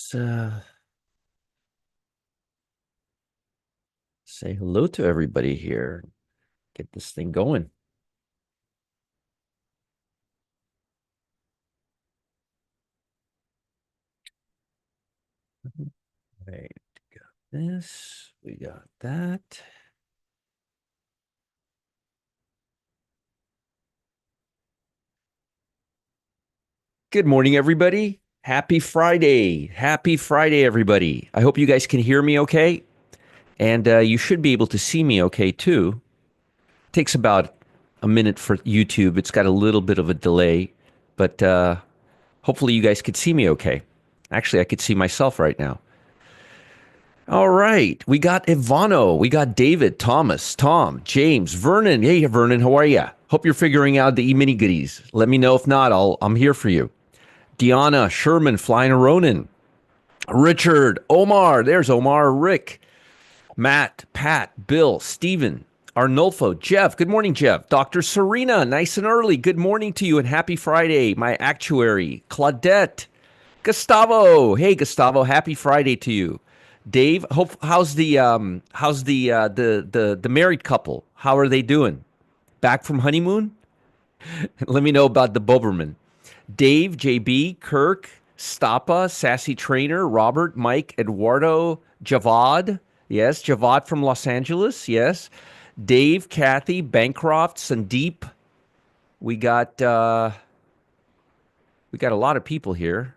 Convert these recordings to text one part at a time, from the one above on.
Say hello to everybody here. Get this thing going. Right, got this. We got that. Good morning, everybody. Happy Friday. Happy Friday, everybody. I hope you guys can hear me okay. And you should be able to see me okay, too. Takes about a minute for YouTube. It's got a little bit of a delay, but hopefully you guys could see me okay. Actually, I could see myself right now. All right. We got Ivano. We got David, Thomas, Tom, James, Vernon. Hey, Vernon, how are you? Hope you're figuring out the e-mini goodies. Let me know if not. I'm here for you. Deanna, Sherman, Flying a Ronin, Richard, Omar. There's Omar, Rick, Matt, Pat, Bill, Steven, Arnolfo, Jeff. Good morning, Jeff. Dr. Serena, nice and early. Good morning to you and happy Friday. My actuary, Claudette, Gustavo. Hey, Gustavo. Happy Friday to you. Dave, how's the married couple? How are they doing? Back from honeymoon? Let me know about the Boberman. Dave, JB, Kirk, Stappa, Sassy Trainer, Robert, Mike, Eduardo, Javad. Yes, Javad from Los Angeles. Yes. Dave, Kathy, Bancroft, Sandeep. We got a lot of people here.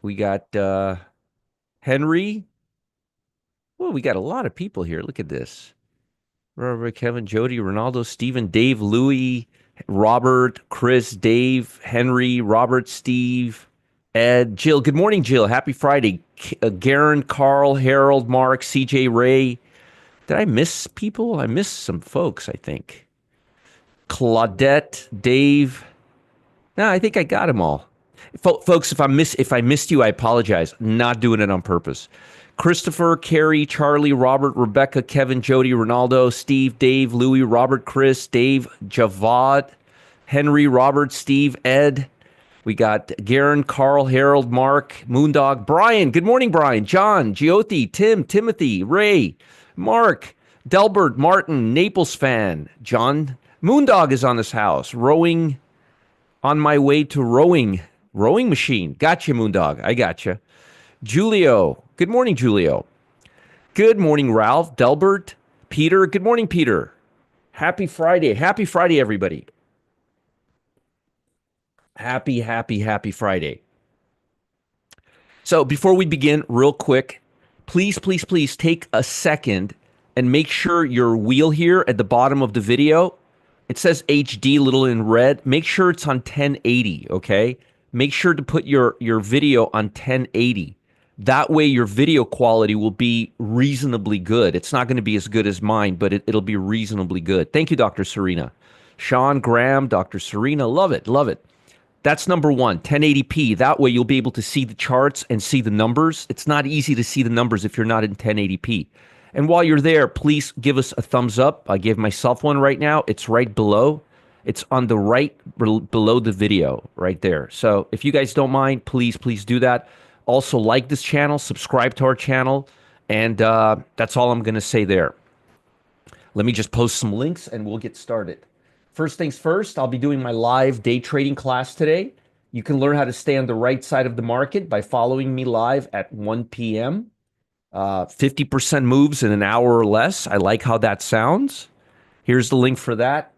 We got Henry. Well, we got a lot of people here. Look at this. Robert, Kevin, Jody, Ronaldo, Stephen, Dave, Louie, Robert, Chris, Dave, Henry, Robert, Steve, Ed, Jill. Good morning, Jill. Happy Friday. Garen, Carl, Harold, Mark, CJ, Ray. Did I miss people? I missed some folks, I think. Claudette, Dave. No, I think I got them all. Folks, if I missed you, I apologize. Not doing it on purpose. Christopher, Carrie, Charlie, Robert, Rebecca, Kevin, Jody, Ronaldo, Steve, Dave, Louie, Robert, Chris, Dave, Javad, Henry, Robert, Steve, Ed. We got Garen, Carl, Harold, Mark, Moondog, Brian. Good morning, Brian. John, Giothi, Tim, Timothy, Ray, Mark, Delbert, Martin, Naples fan. John, Moondog is on this house. Rowing, on my way to rowing. Rowing machine. Gotcha, Moondog. I gotcha. Julio. Good morning, Julio. Good morning, Ralph, Delbert, Peter. Good morning, Peter. Happy Friday. Happy Friday, everybody. Happy Friday. So before we begin, real quick, please take a second and make sure your wheel here at the bottom of the video, it says HD little in red. Make sure it's on 1080, okay? Make sure to put your video on 1080. That way your video quality will be reasonably good. It's not going to be as good as mine, but it'll be reasonably good. Thank you, Dr. Serena. Sean Graham, Dr. Serena, love it, love it. That's number one, 1080p. That way you'll be able to see the charts and see the numbers. It's not easy to see the numbers if you're not in 1080p. And while you're there, please give us a thumbs up. I gave myself one right now. It's right below. It's on the right below the video right there. So if you guys don't mind, please do that. Also, like this channel, subscribe to our channel, and that's all I'm going to say there. Let me just post some links, and we'll get started. First things first, I'll be doing my live day trading class today. You can learn how to stay on the right side of the market by following me live at 1 p.m. 50% moves in an hour or less. I like how that sounds. Here's the link for that.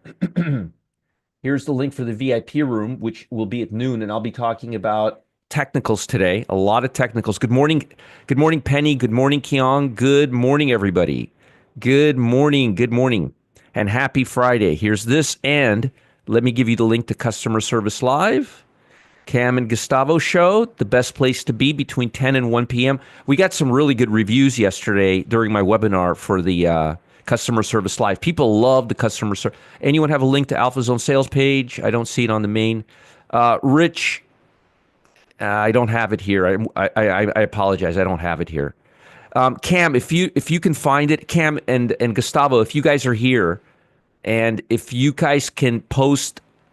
Here's the link for the VIP room, which will be at noon, and I'll be talking about technicals today. A lot of technicals. Good morning, Penny. Good morning, Keong. Good morning, everybody. Good morning, and happy Friday. Here's this, and let me give you the link to Customer Service Live. Cam and Gustavo show, the best place to be between 10 and 1 p.m. We got some really good reviews yesterday during my webinar for the Customer Service Live. People love the customer service. Anyone have a link to AlphaZone sales page? I don't see it on the main. Rich, I don't have it here. I apologize. I don't have it here. Cam, if you can find it, Cam and Gustavo, if you guys are here, and if you guys can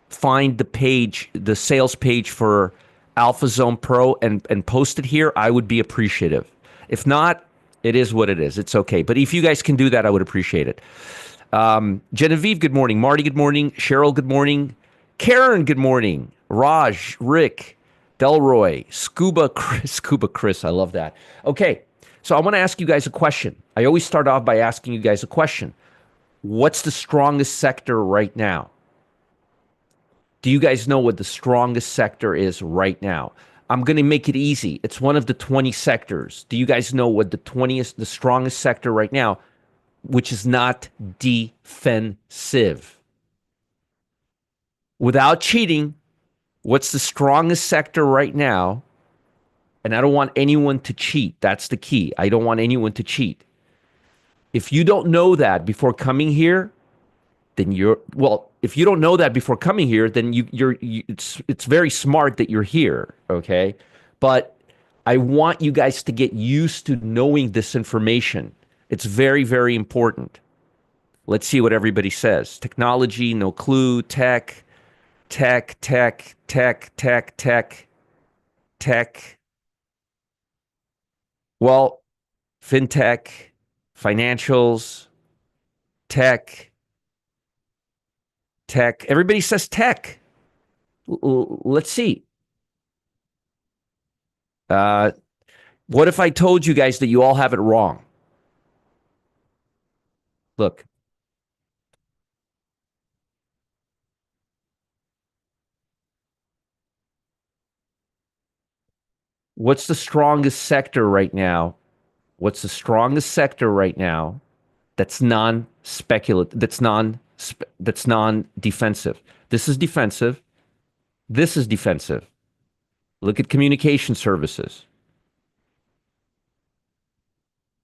find the page, the sales page for Alpha Zone Pro and post it here, I would be appreciative. If not, it is what it is. It's okay. But if you guys can do that, I would appreciate it. Genevieve, good morning. Marty, good morning. Cheryl, good morning. Karen, good morning. Raj, Rick, Delroy, Scuba Chris. I love that. Okay, so I want to ask you guys a question. I always start off by asking you guys a question. What's the strongest sector right now? Do you guys know what the strongest sector is right now? I'm going to make it easy. It's one of the 20 sectors. Do you guys know what the strongest sector right now, which is not defensive? Without cheating, what's the strongest sector right now? And I don't want anyone to cheat. That's the key. I don't want anyone to cheat. If you don't know that before coming here, then if you don't know that before coming here, then it's very smart that you're here, okay? But I want you guys to get used to knowing this information. It's very, very important. Let's see what everybody says. Technology, no clue. Tech. Well, fintech, financials, tech. Everybody says tech. Let's see. What if I told you guys that you all have it wrong? Look. What's the strongest sector right now? What's the strongest sector right now that's non-speculative, that's non-defensive? This is defensive. This is defensive. Look at communication services.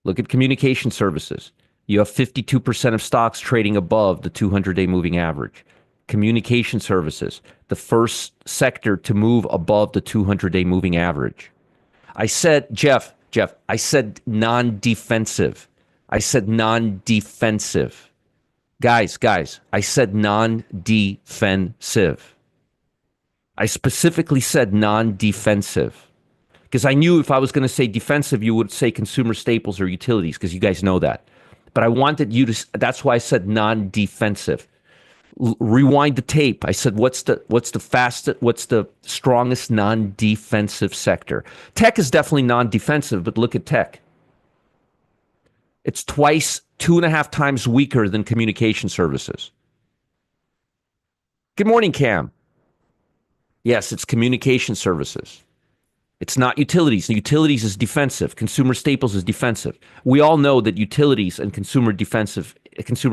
Look at communication services. You have 52% of stocks trading above the 200-day moving average. Communication services, the first sector to move above the 200-day moving average. I said, Jeff, I said non-defensive. I said non-defensive. Guys, I said non-defensive. I specifically said non-defensive because I knew if I was going to say defensive, you would say consumer staples or utilities because you guys know that. But I wanted you to, that's why I said non-defensive. Rewind the tape. I said, what's the strongest non-defensive sector? Tech is definitely non-defensive, but look at tech. It's 2.5 times weaker than communication services. Good morning, Cam. Yes, it's communication services. It's not utilities. Utilities is defensive. Consumer staples is defensive. We all know that utilities and consumer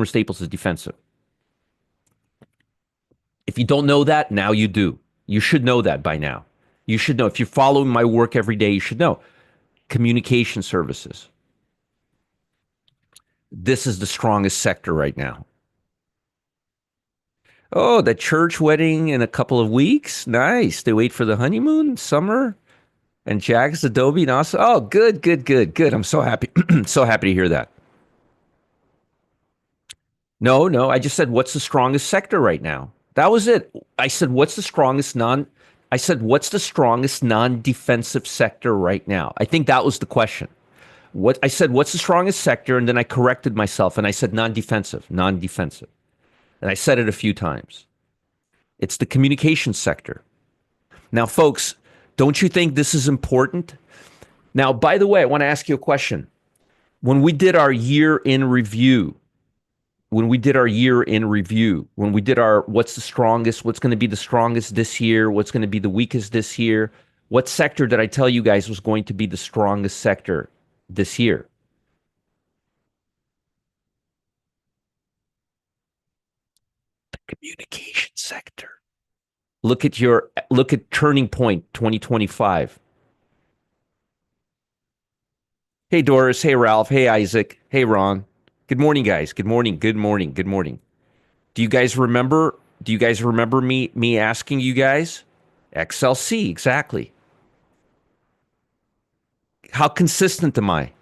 staples is defensive. If you don't know that, now you do. You should know that by now. You should know. If you're following my work every day, you should know. Communication services. This is the strongest sector right now. Oh, the church wedding in a couple of weeks. Nice. They wait for the honeymoon, summer, and Jack's Adobe. And also, oh, good. I'm so happy. So happy to hear that. No. I just said, what's the strongest sector right now? That was it. I said, what's the strongest non-defensive sector right now? I think that was the question. I said, what's the strongest sector? And then I corrected myself and I said non-defensive. And I said it a few times. It's the communications sector. Now, folks, don't you think this is important? Now, by the way, I want to ask you a question. When we did our year in review, when we did our what's going to be the strongest this year, what's going to be the weakest this year, what sector did I tell you guys was going to be the strongest sector this year? The communication sector. Look at Turning Point 2025. Hey, Doris. Hey, Ralph. Hey, Isaac. Hey, Ron. Good morning, guys. Good morning. Do you guys remember me asking you guys? XLC, exactly. How consistent am I?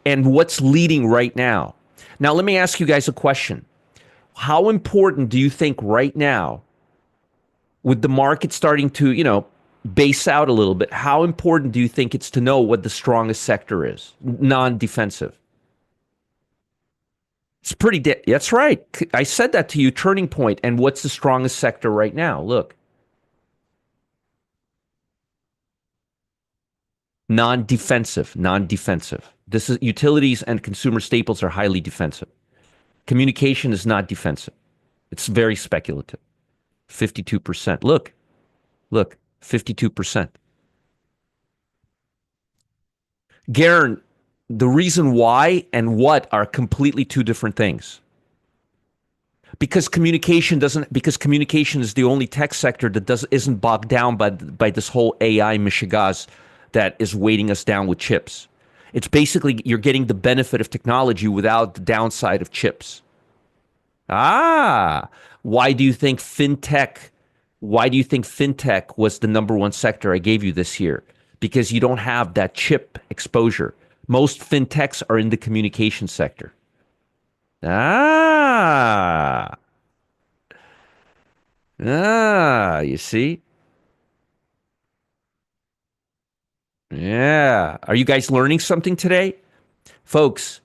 And what's leading right now? Now, let me ask you guys a question. How important do you think right now, with the market starting to, base out a little bit. How important do you think it's to know what the strongest sector is? Non-defensive. It's that's right. I said that to you, turning point. And what's the strongest sector right now? Look, non-defensive, non-defensive. This is utilities and consumer staples are highly defensive. Communication is not defensive. It's very speculative. 52%. Look, 52%. Garen, the reason why and what are completely two different things. Because communication is the only tech sector that isn't bogged down by this whole AI mishigas that is weighting us down with chips. It's basically you're getting the benefit of technology without the downside of chips. Ah, why do you think fintech? Why do you think fintech was the number one sector I gave you this year? Because you don't have that chip exposure. Most fintechs are in the communication sector. Ah, you see? Yeah. Are you guys learning something today? Folks,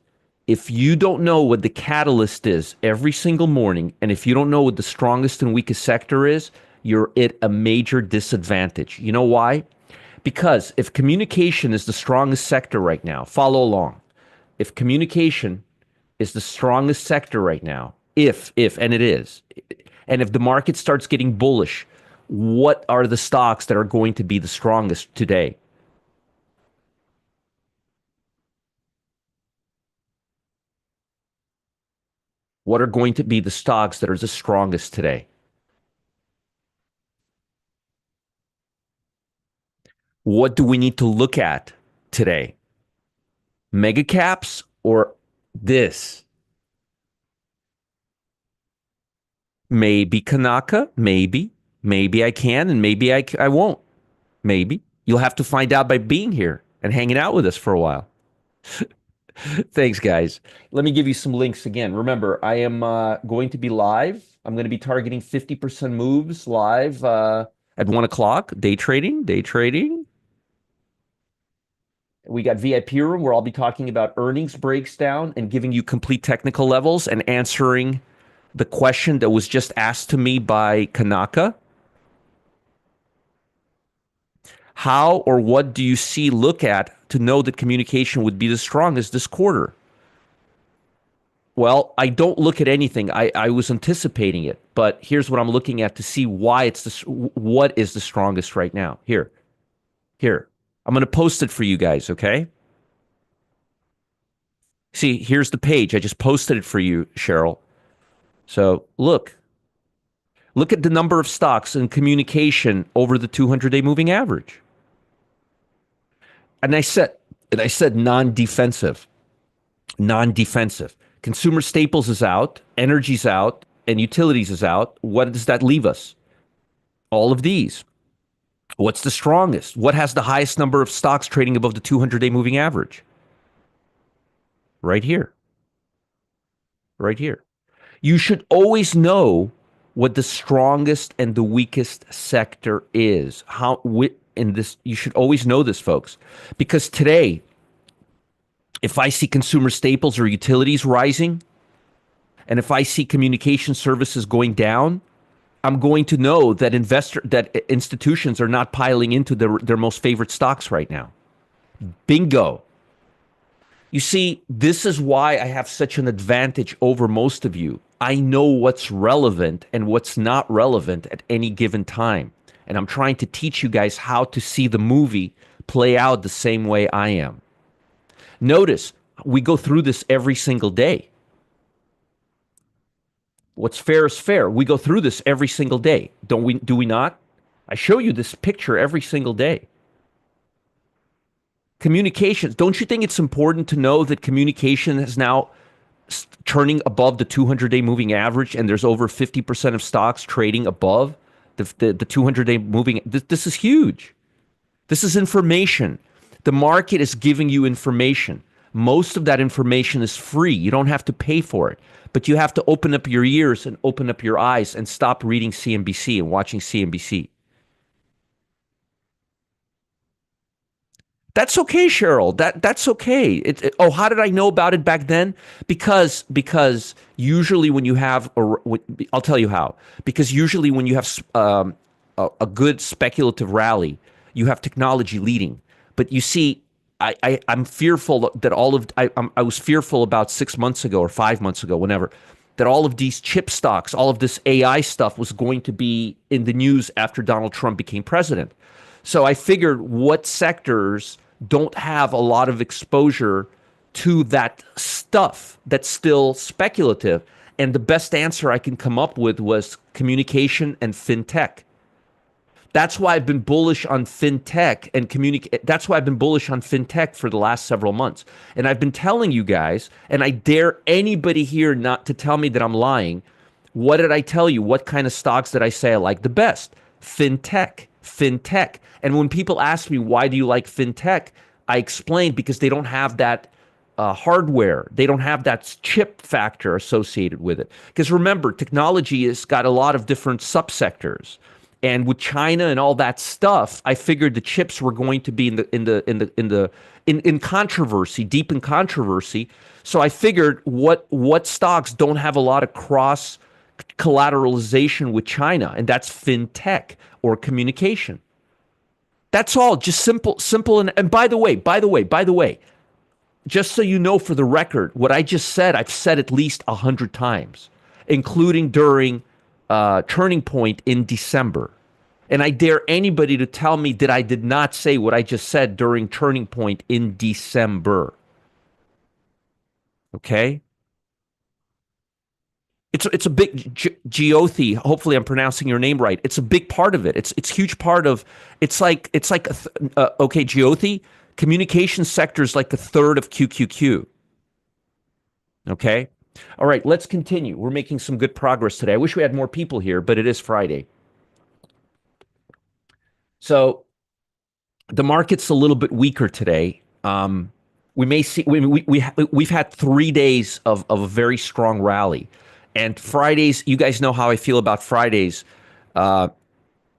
if you don't know what the catalyst is every single morning, and if you don't know what the strongest and weakest sector is, you're at a major disadvantage. You know why? Because if communication is the strongest sector right now, follow along. If communication is the strongest sector right now, and it is, and if the market starts getting bullish, what are the stocks that are going to be the strongest today? What are going to be the stocks that are the strongest today? What do we need to look at today? Mega caps or this? Maybe Kanaka, maybe. Maybe I can and maybe I won't. Maybe. You'll have to find out by being here and hanging out with us for a while. Thanks, guys. Let me give you some links again. Remember, I am going to be live. I'm going to be targeting 50% moves live at 1 o'clock. Day trading, day trading. We got VIP room where I'll be talking about earnings breaks down and giving you complete technical levels and answering the question that was just asked to me by Kanaka. How or what do you look at to know that communication would be the strongest this quarter? Well, I don't look at anything. I was anticipating it, but here's what I'm looking at to see why what is the strongest right now. Here. I'm going to post it for you guys, okay? See, here's the page. I just posted it for you, Cheryl. So look at the number of stocks in communication over the 200-day moving average. And I said non-defensive. Non-defensive. Consumer staples is out, energy's out, and utilities is out. What does that leave us? All of these. What's the strongest? What has the highest number of stocks trading above the 200-day moving average? Right here. Right here. You should always know what the strongest and the weakest sector is. You should always know this, folks, because today, if I see consumer staples or utilities rising, and if I see communication services going down, I'm going to know that institutions are not piling into their most favorite stocks right now. Bingo. You see, this is why I have such an advantage over most of you. I know what's relevant and what's not relevant at any given time. And I'm trying to teach you guys how to see the movie play out the same way I am. Notice, we go through this every single day. What's fair is fair. We go through this every single day. Do we not? I show you this picture every single day. Communications. Don't you think it's important to know that communication is now turning above the 200-day moving average, and there's over 50% of stocks trading above the 200-day moving? This is huge. This is information. The market is giving you information. Most of that information is free. You don't have to pay for it. But you have to open up your ears and open up your eyes and stop reading CNBC and watching CNBC. That's okay, Cheryl. That's okay. Oh, how did I know about it back then? Because usually when you have I'll tell you how. Because usually when you have a good speculative rally, you have technology leading. But you see, I'm fearful that I was fearful about 6 months ago or 5 months ago, whenever, that all of these chip stocks, all of this AI stuff was going to be in the news after Donald Trump became president. So I figured what sectors don't have a lot of exposure to that stuff that's still speculative. And the best answer I can come up with was communication and fintech. That's why I've been bullish on fintech and communicate. That's why I've been bullish on fintech for the last several months. And I've been telling you guys, and I dare anybody here not to tell me that I'm lying. What did I tell you? What kind of stocks did I say I like the best? Fintech, fintech. And when people ask me, why do you like fintech? I explain because they don't have that hardware. They don't have that chip factor associated with it. Because remember, technology has got a lot of different subsectors. And with China and all that stuff, I figured the chips were going to be in controversy, deep in controversy. So I figured what stocks don't have a lot of cross collateralization with China, and that's fintech or communication. That's all. Just simple. And by the way, just so you know, for the record, what I just said, I've said at least 100 times, including during Turning Point in December. And I dare anybody to tell me that I did not say what I just said during Turning Point in December. Okay? It's a big Geothi. Hopefully, I'm pronouncing your name right. It's a big part of it. It's huge part of. It's like okay, Geothi. Communication sector is like a third of QQQ. Okay. All right. Let's continue. We're making some good progress today. I wish we had more people here, but it is Friday. So the market's a little bit weaker today. We may see we've had 3 days of a very strong rally, and Fridays. You guys know how I feel about Fridays. Uh,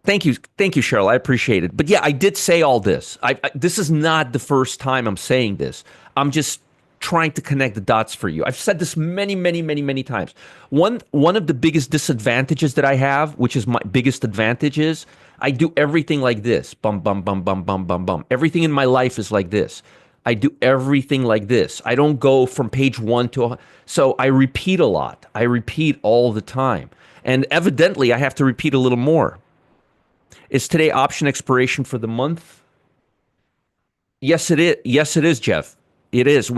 thank you, Cheryl. I appreciate it. But yeah, I did say all this. This is not the first time I'm saying this. I'm just trying to connect the dots for you. I've said this many, many, many, many times. One of the biggest disadvantages that I have, which is my biggest advantage, is I do everything like this. Bum, bum, bum, bum, bum, bum, bum. Everything in my life is like this. I do everything like this. I don't go from page one to so I repeat a lot. I repeat all the time. And evidently I have to repeat a little more. Is today option expiration for the month? Yes, it is. Yes, it is, Jeff. It is.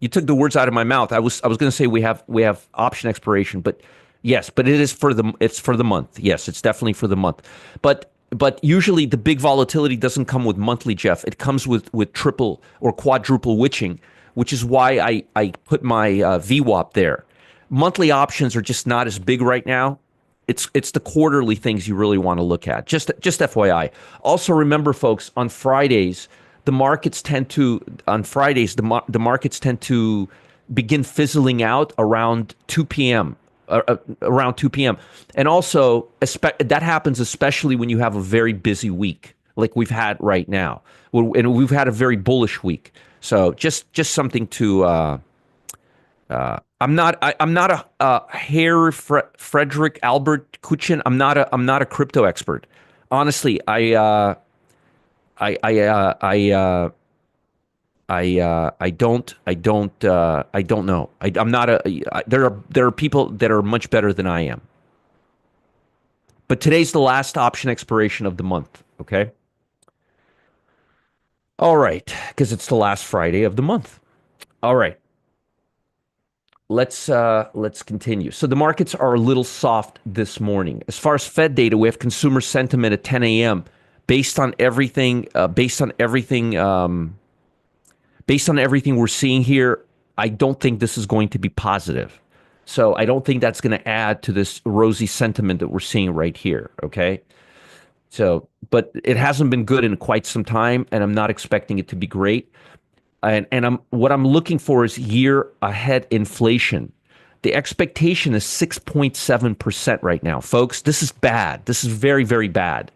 You took the words out of my mouth. I was going to say we have option expiration, but yes, but it's for the month. Yes, it's definitely for the month. But usually the big volatility doesn't come with monthly, Jeff. It comes with triple or quadruple witching, which is why I put my VWAP there. Monthly options are just not as big right now. It's the quarterly things you really want to look at. Just FYI. Also remember, folks, on Fridays the markets tend to the markets tend to begin fizzling out around 2 p.m. Around 2 p.m. And also that happens especially when you have a very busy week like we've had right now, and we've had a very bullish week. So just something to I'm not a Herr Frederick Albert Kuchen. I'm not a crypto expert. Honestly, I don't know. I'm not there are people that are much better than I am. But today's the last option expiration of the month. Okay. All right, because it's the last Friday of the month. All right. Let's continue. So the markets are a little soft this morning. As far as Fed data, we have consumer sentiment at 10 a.m. Based on everything, based on everything we're seeing here, I don't think this is going to be positive. So I don't think that's going to add to this rosy sentiment that we're seeing right here. Okay. So, but it hasn't been good in quite some time, and I'm not expecting it to be great. And what I'm looking for is year ahead inflation. The expectation is 6.7% right now, folks. This is bad. This is very, very bad.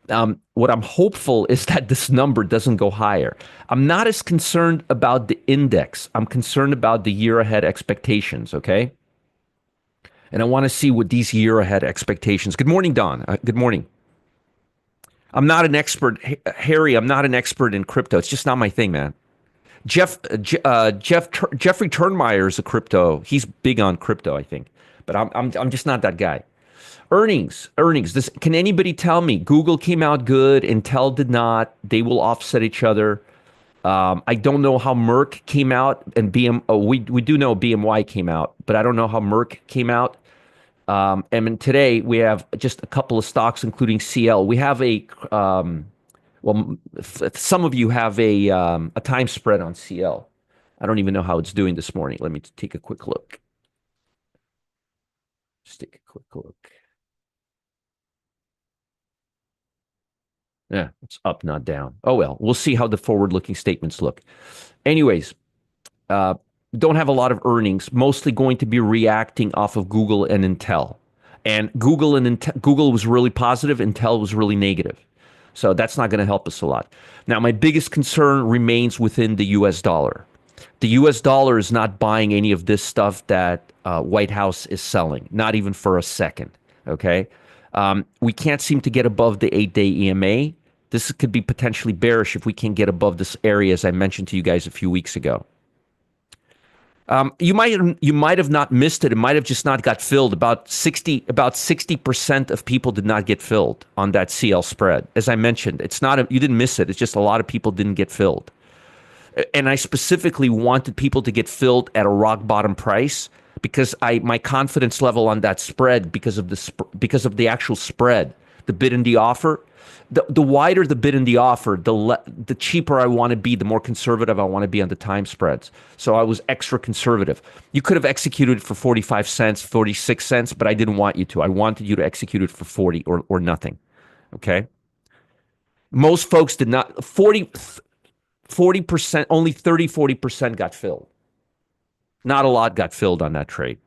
What I'm hopeful is that this number doesn't go higher. I'm not as concerned about the index. I'm concerned about the year ahead expectations, okay? And I want to see what these year ahead expectations. Good morning, Don. Good morning. I'm not an expert, Harry. I'm not an expert in crypto. It's just not my thing, man. Jeffrey Turnmeyer is a crypto. He's big on crypto, I think, but I'm just not that guy. Earnings. This can anybody tell me? Google came out good. Intel did not. They will offset each other. I don't know how Merck came out and we do know BMY came out, but I don't know how Merck came out. And today we have just a couple of stocks, including CL. We have some of you have a time spread on CL. I don't even know how it's doing this morning. Let me take a quick look. Just take a quick look. Yeah, it's up, not down. Oh, well, we'll see how the forward-looking statements look. Anyways, uh, don't have a lot of earnings, mostly going to be reacting off of Google and Intel. And Google was really positive, Intel was really negative. So that's not going to help us a lot. Now, my biggest concern remains within the US dollar. The US dollar is not buying any of this stuff that White House is selling, not even for a second. Okay. We can't seem to get above the 8-day EMA. This could be potentially bearish if we can't get above this area, as I mentioned to you guys a few weeks ago. You might have not missed it. It might have just not got filled. About 60% of people did not get filled on that CL spread. As I mentioned, you didn't miss it. It's just a lot of people didn't get filled. And I specifically wanted people to get filled at a rock bottom price because my confidence level on that spread because of the actual spread, the bid and the offer. The wider the bid and the offer, the cheaper I want to be, the more conservative I want to be on the time spreads. So I was extra conservative. You could have executed for 45 cents, 46 cents, but I didn't want you to. I wanted you to execute it for 40 or nothing. Okay? Most folks did not. 40%, only 40% got filled. Not a lot got filled on that trade.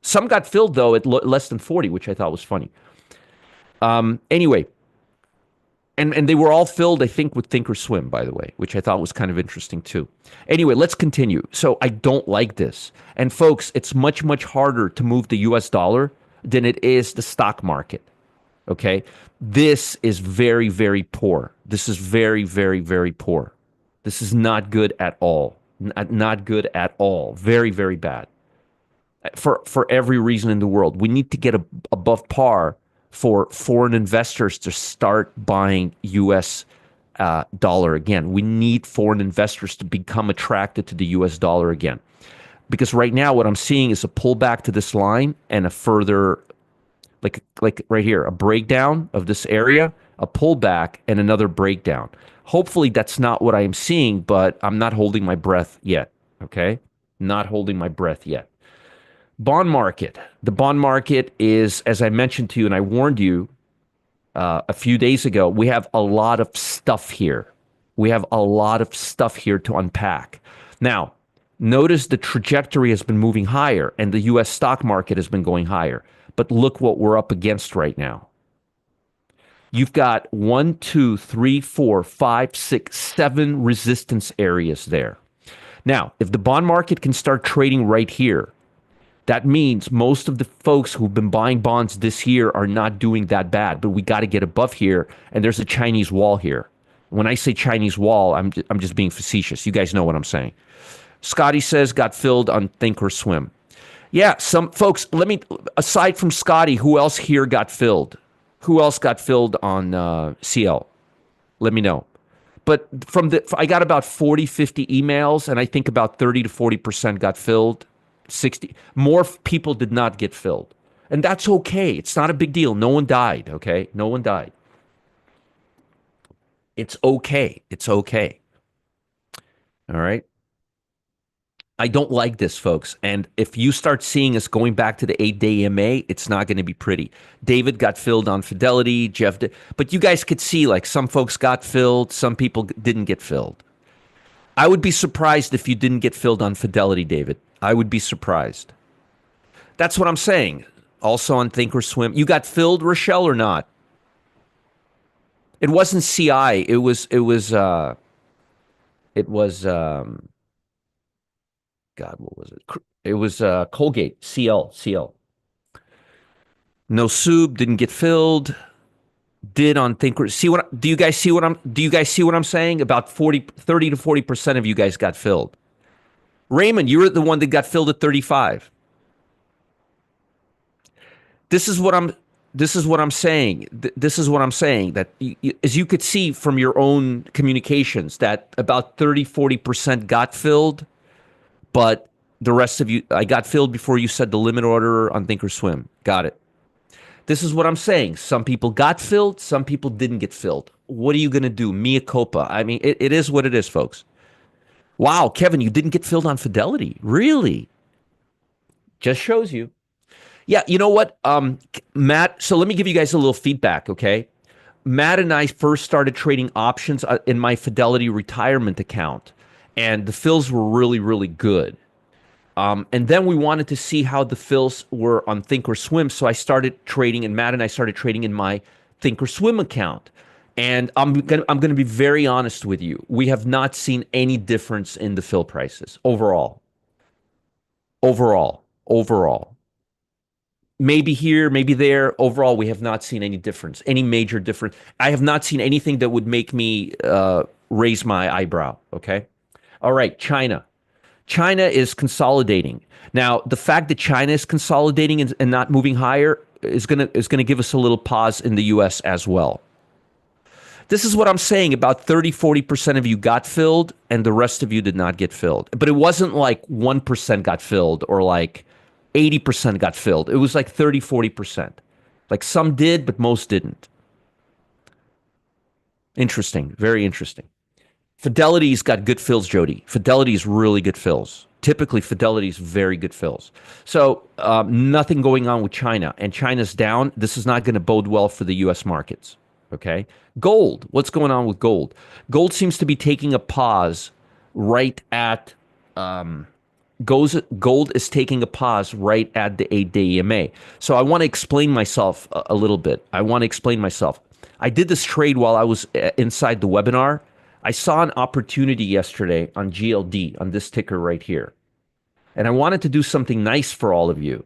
Some got filled, though, at less than 40, which I thought was funny. Anyway, and they were all filled, I think, with Thinkorswim, by the way, which I thought was kind of interesting, too. Anyway, let's continue. So I don't like this. And, folks, it's much, much harder to move the U.S. dollar than it is the stock market. Okay? This is very, very poor. This is very, very, very poor. This is not good at all. Not good at all. Very, very bad. For every reason in the world. We need to get above par for foreign investors to start buying U.S. Dollar again. We need foreign investors to become attracted to the U.S. dollar again. Because right now what I'm seeing is a pullback to this line and a further, like right here, a breakdown of this area, a pullback, and another breakdown. Hopefully that's not what I am seeing, but I'm not holding my breath yet, okay? Not holding my breath yet. Bond market. The bond market is, as I mentioned to you, and I warned you a few days ago, we have a lot of stuff here. We have a lot of stuff here to unpack. Now, notice the trajectory has been moving higher, and the U.S. stock market has been going higher. But look what we're up against right now. You've got 1, 2, 3, 4, 5, 6, 7 resistance areas there. Now, if the bond market can start trading right here, that means most of the folks who've been buying bonds this year are not doing that bad, but we got to get above here, and there's a Chinese wall here. When I say Chinese wall, I'm just being facetious. You guys know what I'm saying. Scotty says got filled on Thinkorswim. Yeah, some folks, aside from Scotty, who else here got filled? Who else got filled on CL? Let me know. But I got about 40, 50 emails, and I think about 30 to 40% got filled. 60 more people did not get filled, and that's okay. It's not a big deal. No one died. Okay, no one died. It's okay. It's okay. All right. I don't like this, folks. And if you start seeing us going back to the 8-day EMA, it's not going to be pretty. David got filled on Fidelity. Jeff did, but you guys could see like some folks got filled, some people didn't get filled. I would be surprised if you didn't get filled on Fidelity, David. I would be surprised. That's what I'm saying. Also on Thinkorswim. You got filled, Rochelle, or not? It wasn't CI. It was God, what was it? It was Colgate, CL. No soup, didn't get filled. Did on Thinker. See what do you guys see what I'm do you guys see what I'm saying? About 30 to 40% of you guys got filled. Raymond, you were the one that got filled at 35. This is what I'm this is what I'm saying. This is what I'm saying that as you could see from your own communications that about 30-40% got filled, but the rest of you I got filled before you said the limit order on Thinkorswim. Got it. This is what I'm saying. Some people got filled, some people didn't get filled. What are you going to do? Mea culpa. I mean, it is what it is, folks. Wow, Kevin, you didn't get filled on Fidelity. Really? Just shows you. Yeah, you know what, Matt? So let me give you guys a little feedback, okay? Matt and I first started trading options in my Fidelity retirement account, and the fills were really, really good. And then we wanted to see how the fills were on Thinkorswim, so I started trading, and Matt and I started trading in my Thinkorswim account. And I'm gonna be very honest with you. We have not seen any difference in the fill prices overall. Overall. Maybe here, maybe there. Overall, we have not seen any difference, any major difference. I have not seen anything that would make me raise my eyebrow. Okay. All right. China is consolidating. Now, the fact that China is consolidating and not moving higher is gonna give us a little pause in the US as well. This is what I'm saying. About 30-40% of you got filled and the rest of you did not get filled. But it wasn't like 1% got filled or like 80% got filled. It was like 30-40%. Like some did, but most didn't. Interesting. Very interesting. Fidelity's got good fills, Jody. Fidelity's really good fills. Typically, Fidelity's very good fills. So nothing going on with China. And China's down. This is not going to bode well for the U.S. markets. Okay. Gold. What's going on with gold? Gold seems to be taking a pause right at gold is taking a pause right at the 8-day EMA. So I want to explain myself a little bit. I want to explain myself. I did this trade while I was inside the webinar. I saw an opportunity yesterday on GLD on this ticker right here. And I wanted to do something nice for all of you.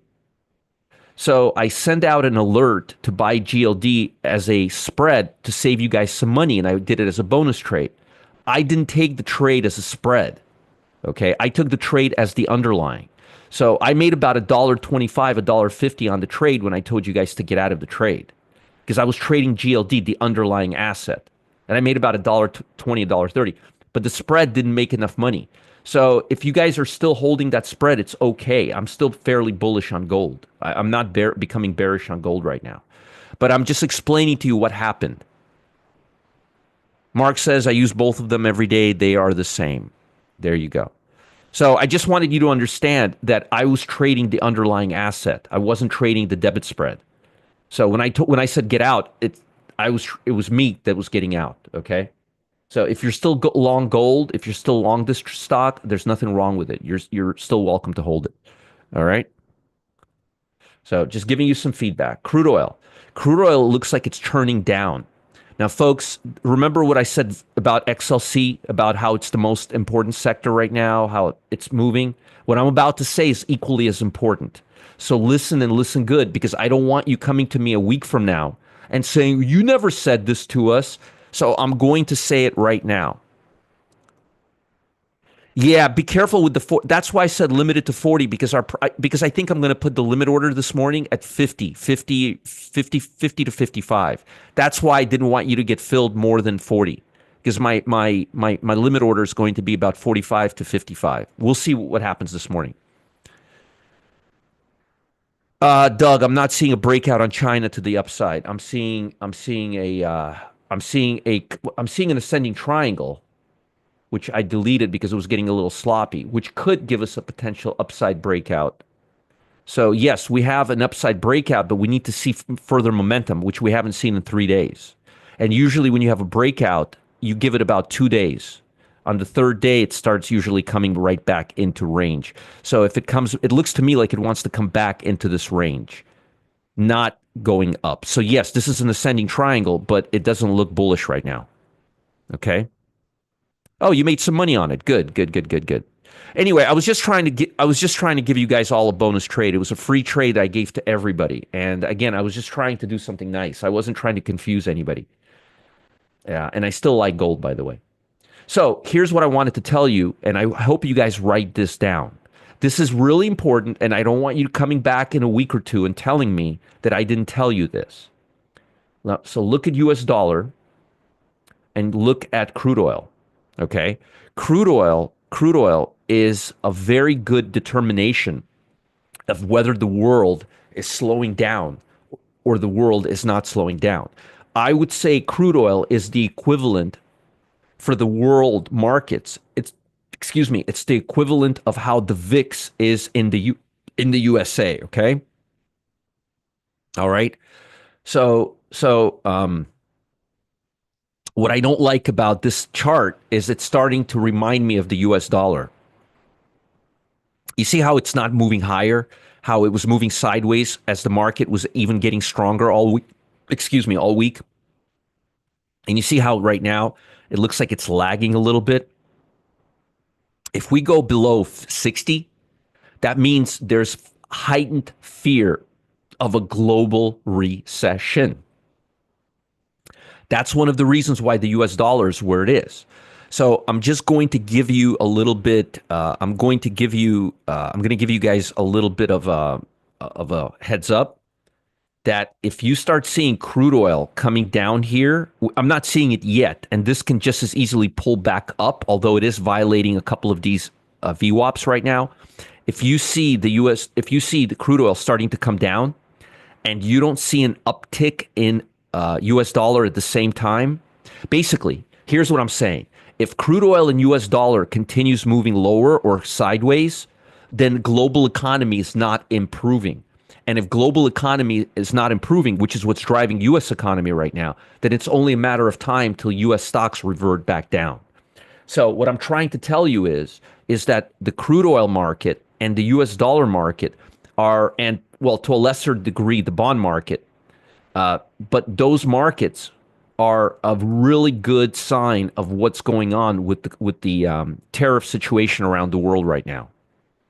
So I sent out an alert to buy GLD as a spread to save you guys some money, and I did it as a bonus trade. I didn't take the trade as a spread. Okay, I took the trade as the underlying. So I made about $1.25, $1.50 on the trade when I told you guys to get out of the trade because I was trading GLD, the underlying asset, and I made about $1.20, $1.30. But the spread didn't make enough money. So if you guys are still holding that spread, it's okay. I'm still fairly bullish on gold. I'm not becoming bearish on gold right now, but I'm just explaining to you what happened. Mark says I use both of them every day. They are the same. There you go. So I just wanted you to understand that I was trading the underlying asset. I wasn't trading the debit spread. So when I said get out, it was me that was getting out. Okay. So if you're still long gold, if you're still long this stock, there's nothing wrong with it. You're still welcome to hold it. All right. So just giving you some feedback. Crude oil. Crude oil looks like it's turning down. Now, folks, remember what I said about XLC, about how it's the most important sector right now, how it's moving? What I'm about to say is equally as important. So listen and listen good, because I don't want you coming to me a week from now and saying, you never said this to us. So I'm going to say it right now. Yeah, be careful with the that's why I said limited to 40 because I think I'm going to put the limit order this morning at 50 to 55. That's why I didn't want you to get filled more than 40 because my limit order is going to be about 45 to 55. We'll see what happens this morning. Doug, I'm not seeing a breakout on China to the upside. I'm seeing an ascending triangle, which I deleted because it was getting a little sloppy, which could give us a potential upside breakout. So yes, we have an upside breakout, but we need to see further momentum, which we haven't seen in 3 days. And usually when you have a breakout, you give it about 2 days. On the third day, it starts usually coming right back into range. So if it looks to me like it wants to come back into this range, not going up. So yes, this is an ascending triangle, but it doesn't look bullish right now. Okay. Oh, you made some money on it. Good, good, good, good, good. Anyway, I was just trying to give you guys all a bonus trade. It was a free trade I gave to everybody. And again, I was just trying to do something nice. I wasn't trying to confuse anybody. Yeah, and I still like gold, by the way. So here's what I wanted to tell you, and I hope you guys write this down. This is really important, and I don't want you coming back in a week or two and telling me that I didn't tell you this. So look at US dollar and look at crude oil. Okay? Crude oil is a very good determination of whether the world is slowing down or the world is not slowing down. I would say crude oil is the equivalent for the world markets. It's the equivalent of how the VIX is in the USA, okay? All right? So what I don't like about this chart is it's starting to remind me of the US dollar. You see how it's not moving higher, how it was moving sideways as the market was even getting stronger all week, all week. And you see how right now it looks like it's lagging a little bit. If we go below 60, that means there's heightened fear of a global recession. That's one of the reasons why the US dollar is where it is. So I'm just going to give you a little bit. I'm going to give you guys a little bit of a heads up that if you start seeing crude oil coming down here, I'm not seeing it yet, and this can just as easily pull back up, although it is violating a couple of these VWAPs right now. If you see the crude oil starting to come down, and you don't see an uptick in US dollar at the same time, basically, here's what I'm saying. If crude oil and US dollar continues moving lower or sideways, then global economy is not improving. And if global economy is not improving, which is what's driving US economy right now, then it's only a matter of time till US stocks revert back down. So what I'm trying to tell you is that the crude oil market and the US dollar market are, and well, to a lesser degree, the bond market, but those markets are a really good sign of what's going on with the tariff situation around the world right now.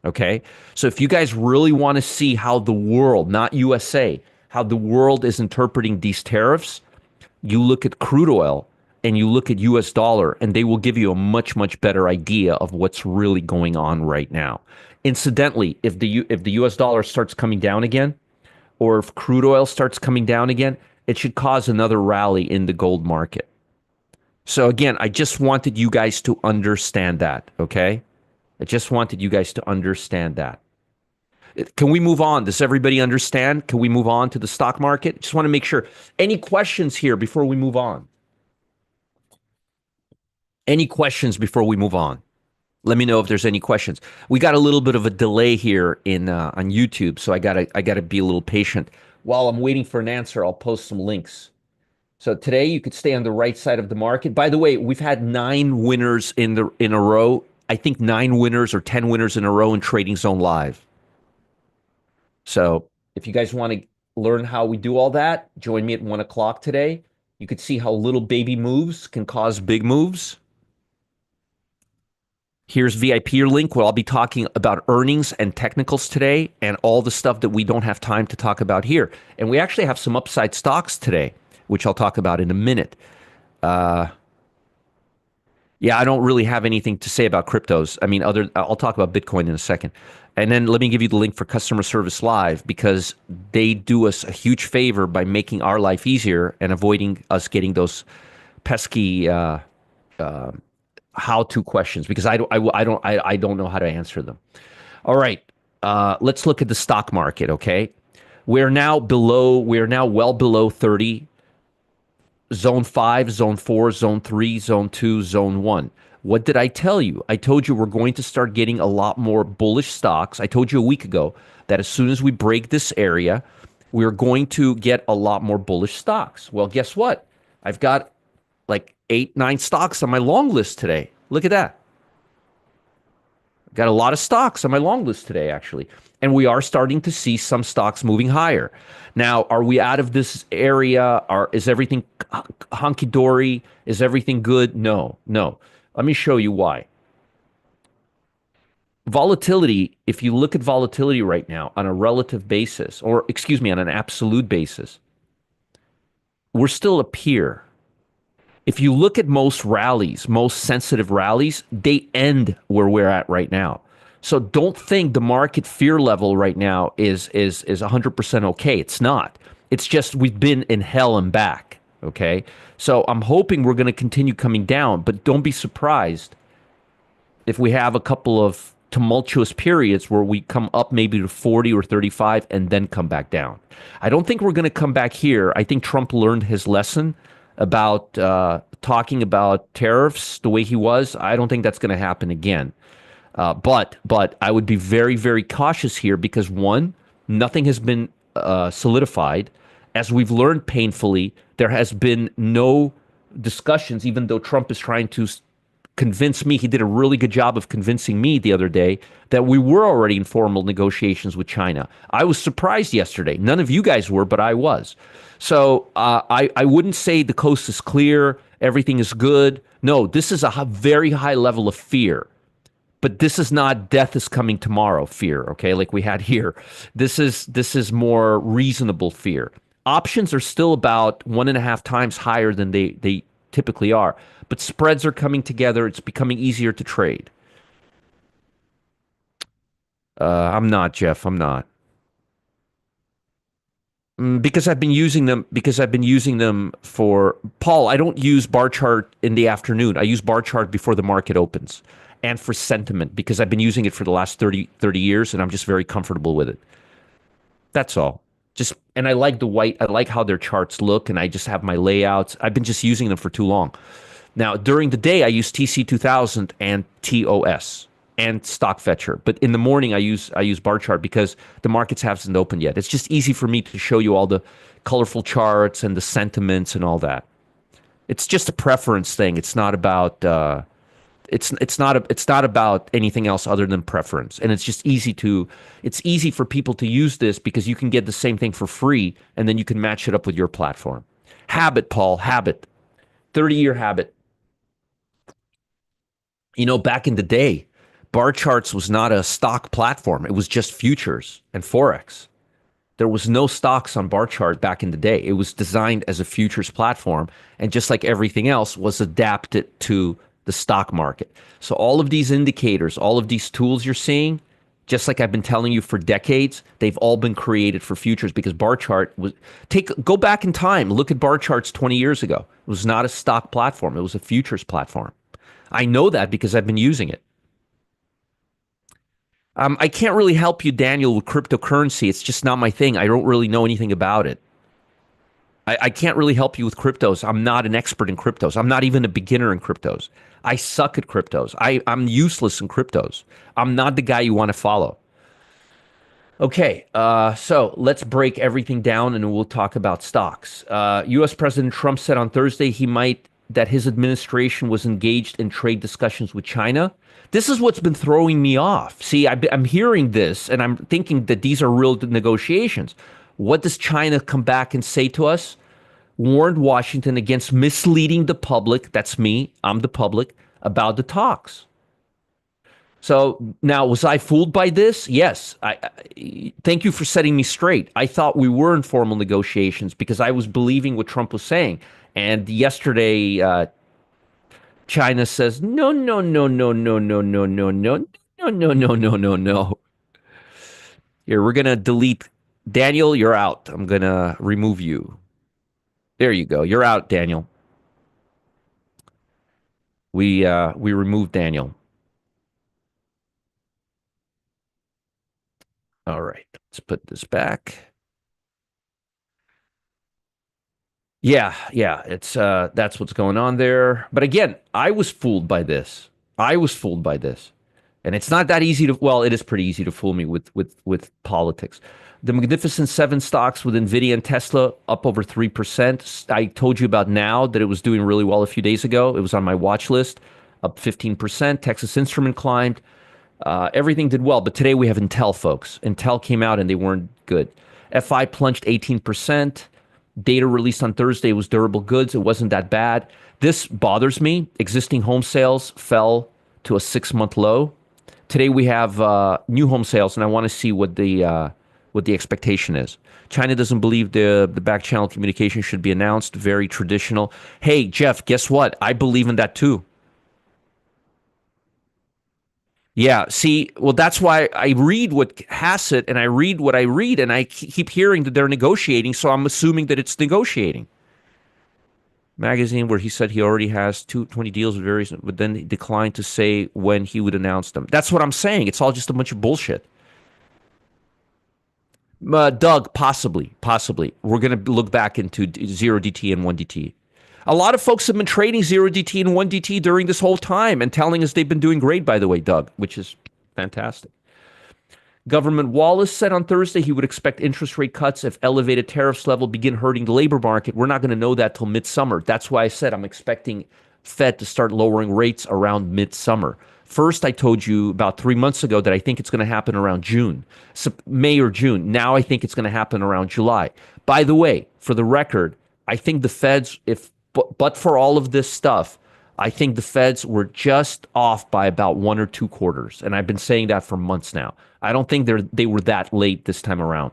Okay, so if you guys really want to see how the world, not USA, how the world is interpreting these tariffs, you look at crude oil and you look at US dollar, and they will give you a much, much better idea of what's really going on right now. Incidentally, if the US dollar starts coming down again, or if crude oil starts coming down again, it should cause another rally in the gold market. So again, I just wanted you guys to understand that, okay? I just wanted you guys to understand that. Can we move on? Does everybody understand? Can we move on to the stock market? Just want to make sure. Any questions here before we move on? Any questions before we move on? Let me know if there's any questions. We got a little bit of a delay here in on YouTube, so I gotta be a little patient. While I'm waiting for an answer, I'll post some links. So today you could stay on the right side of the market. By the way, we've had 9 winners in a row. I think 9 winners or 10 winners in a row in Trading Zone Live. So if you guys want to learn how we do all that, join me at 1 o'clock today. You could see how little baby moves can cause big moves. Here's VIP link where I'll be talking about earnings and technicals today and all the stuff that we don't have time to talk about here. And we actually have some upside stocks today, which I'll talk about in a minute. Yeah, I don't really have anything to say about cryptos. I mean, I'll talk about Bitcoin in a second. And then let me give you the link for Customer Service Live, because they do us a huge favor by making our life easier and avoiding us getting those pesky how-to questions, because I don't know how to answer them. All right, let's look at the stock market. Okay, we're now well below 30. Zone 5, Zone 4, Zone 3, Zone 2, Zone 1. What did I tell you? I told you we're going to start getting a lot more bullish stocks. I told you a week ago that as soon as we break this area, we're going to get a lot more bullish stocks. Well, guess what? I've got like 8, 9 stocks on my long list today. Look at that. Got a lot of stocks on my long list today, actually. And we are starting to see some stocks moving higher. Now, are we out of this area? Is everything hunky dory? Is everything good? No, no. Let me show you why. Volatility, if you look at volatility right now on a relative basis, or excuse me, on an absolute basis, we're still a peer. If you look at most rallies, most sensitive rallies, they end where we're at right now. So don't think the market fear level right now is 100% okay. It's not. It's just we've been in hell and back. Okay. So I'm hoping we're going to continue coming down, but don't be surprised if we have a couple of tumultuous periods where we come up maybe to 40 or 35 and then come back down. I don't think we're going to come back here. I think Trump learned his lesson about talking about tariffs the way he was. I don't think that's going to happen again. But I would be very, very cautious here because one, nothing has been solidified. As we've learned painfully, there has been no discussions, even though Trump is trying to convince me. He did a really good job of convincing me the other day that we were already in formal negotiations with China. I was surprised yesterday. None of you guys were, but I was. So I wouldn't say the coast is clear, everything is good. No, this is a very high level of fear. But this is not death is coming tomorrow fear, okay? Like we had here. This is more reasonable fear. Options are still about 1.5 times higher than they typically are, but spreads are coming together. It's becoming easier to trade. I'm not, Jeff. I'm not. Because I've been using them. Because I've been using them for Paul. I don't use bar chart in the afternoon. I use bar chart before the market opens, and for sentiment because I've been using it for the last 30 years, and I'm just very comfortable with it. That's all. Just and I like the white. I like how their charts look, and I just have my layouts. I've been just using them for too long. Now during the day, I use TC2000 and TOS and stock fetcher. But in the morning, I use bar chart because the markets haven't opened yet. It's just easy for me to show you all the colorful charts and the sentiments and all that. It's just a preference thing. It's not about it's not about anything else other than preference. And it's easy for people to use this because you can get the same thing for free and then you can match it up with your platform. Habit, Paul, habit. 30-year habit. Back in the day, bar charts was not a stock platform. It was just futures and forex. There was no stocks on bar chart back in the day. It was designed as a futures platform, and just like everything else, was adapted to the stock market. So all of these indicators, all of these tools you're seeing, just like I've been telling you for decades, they've all been created for futures because bar chart go back in time, look at bar charts 20 years ago. It was not a stock platform. It was a futures platform. I know that because I've been using it. I can't really help you, Daniel, with cryptocurrency. It's just not my thing. I don't really know anything about it. I can't really help you with cryptos. I'm not an expert in cryptos. I'm not even a beginner in cryptos. I suck at cryptos. I'm useless in cryptos. I'm not the guy you want to follow. Okay, so let's break everything down and we'll talk about stocks. U.S. President Trump said on Thursday that his administration was engaged in trade discussions with China. This is what's been throwing me off. See, I'm hearing this and I'm thinking that these are real negotiations. What does China come back and say to us? Warned Washington against misleading the public. That's me. I'm the public about the talks. So now, was I fooled by this? Yes. Thank you for setting me straight. I thought we were in formal negotiations because I was believing what Trump was saying. And yesterday, China says, no, no, no, no, no, no, no, no, no, no, no, no, no, no, no. Here, we're going to delete. Daniel, you're out. I'm going to remove you. There you go. You're out, Daniel. We removed Daniel. All right. Let's put this back. Yeah, yeah, it's that's what's going on there. But again, I was fooled by this. I was fooled by this. And it's not that easy to well, it is pretty easy to fool me with politics. The Magnificent Seven stocks with Nvidia and Tesla up over 3%. I told you about now that it was doing really well a few days ago. It was on my watch list, up 15%. Texas Instrument climbed. Everything did well, but today we have Intel, folks. Intel came out and they weren't good. FI plunged 18%. Data released on Thursday was durable goods. It wasn't that bad. This bothers me. Existing home sales fell to a 6-month low. Today we have new home sales, and I want to see what the expectation is. China doesn't believe the back channel communication should be announced. Very traditional. Hey, Jeff, guess what? I believe in that too. Yeah, see, well, that's why I read what Hassett and I read what I read, and I keep hearing that they're negotiating, so I'm assuming that it's negotiating. Magazine where he said he already has 20 deals with various, but then he declined to say when he would announce them. That's what I'm saying. It's all just a bunch of bullshit. Doug, possibly. We're going to look back into 0DT and 1DT. A lot of folks have been trading 0DT and 1DT during this whole time and telling us they've been doing great, by the way, Doug, which is fantastic. Government Wallace said on Thursday he would expect interest rate cuts if elevated tariffs level begin hurting the labor market. We're not going to know that till midsummer. That's why I said I'm expecting Fed to start lowering rates around midsummer. First, I told you about 3 months ago that I think it's going to happen around June, May or June. Now I think it's going to happen around July. By the way, for the record, I think the Feds, if but for all of this stuff, I think the Feds were just off by about 1 or 2 quarters, and I've been saying that for months now. I don't think they were that late this time around.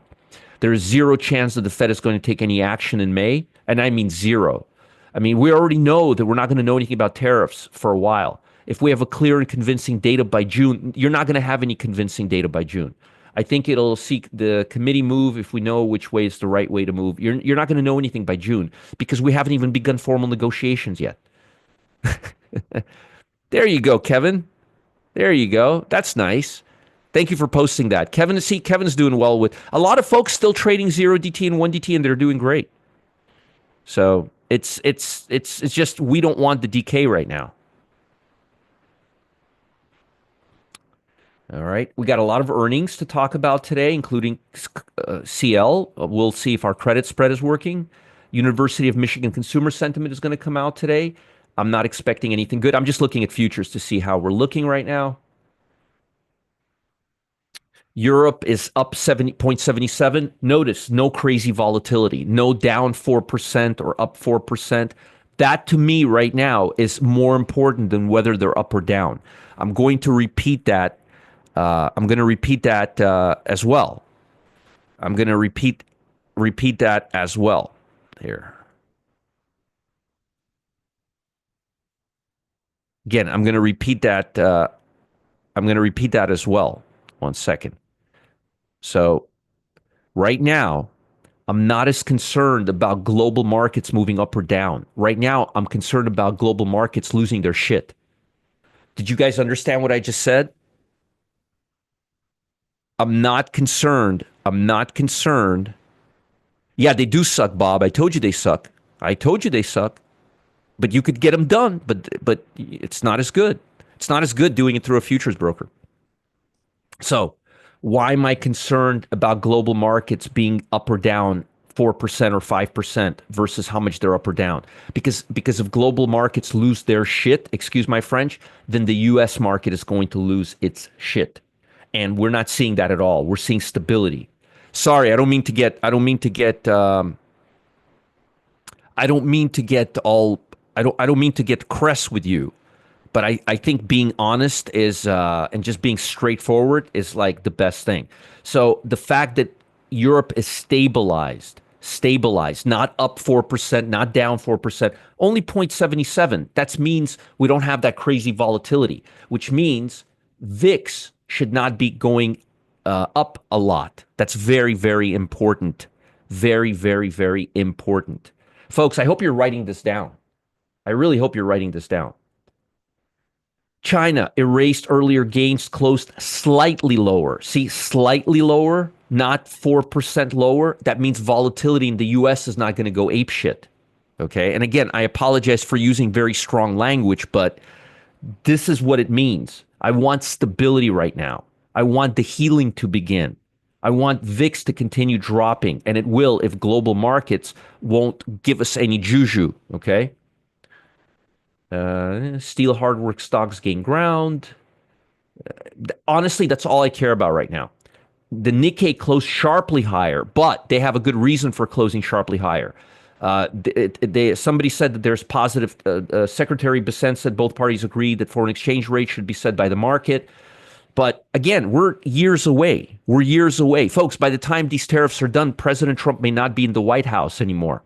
There is zero chance that the Fed is going to take any action in May, and I mean zero. I mean, we already know that we're not going to know anything about tariffs for a while. If we have a clear and convincing data by June, you're not going to have any convincing data by June. I think it'll seek the committee move if we know which way is the right way to move. You're not going to know anything by June because we haven't even begun formal negotiations yet. There you go, Kevin. There you go. That's nice. Thank you for posting that. Kevin's doing well with a lot of folks still trading 0DT and 1DT, and they're doing great. So it's just we don't want the decay right now. All right. We got a lot of earnings to talk about today, including CL. We'll see if our credit spread is working. University of Michigan consumer sentiment is going to come out today. I'm not expecting anything good. I'm just looking at futures to see how we're looking right now. Europe is up 70.77. Notice no crazy volatility, no down 4% or up 4%. That to me right now is more important than whether they're up or down. I'm going to repeat that. As well. I'm going to repeat that as well. Here. Again, I'm going to repeat that. I'm going to repeat that as well. 1 second. So right now, I'm not as concerned about global markets moving up or down. Right now, I'm concerned about global markets losing their shit. Did you guys understand what I just said? I'm not concerned. I'm not concerned. Yeah, they do suck, Bob. I told you they suck. I told you they suck. But you could get them done, but it's not as good. It's not as good doing it through a futures broker. So why am I concerned about global markets being up or down 4% or 5% versus how much they're up or down? Because if global markets lose their shit, excuse my French, then the US market is going to lose its shit. And we're not seeing that at all. We're seeing stability. Sorry, I don't mean to get cress with you, but I think being honest is and just being straightforward is like the best thing. So the fact that Europe is stabilized, not up 4%, not down 4%, only 0.77. That means we don't have that crazy volatility, which means VIX should not be going up a lot. That's very, very important. Very, very, very important. Folks, I hope you're writing this down. I really hope you're writing this down. China erased earlier gains, closed slightly lower. See, slightly lower, not 4% lower. That means volatility in the US is not going to go apeshit. Okay. And again, I apologize for using very strong language, but this is what it means. I want stability right now. I want the healing to begin. I want VIX to continue dropping, and it will if global markets won't give us any juju, okay? Steel hardwork stocks gain ground. Honestly, that's all I care about right now. The Nikkei closed sharply higher, but they have a good reason for closing sharply higher. Somebody said that there's positive. Secretary Bessent said both parties agreed that foreign exchange rates should be set by the market. But again, we're years away. We're years away. Folks, by the time these tariffs are done, President Trump may not be in the White House anymore.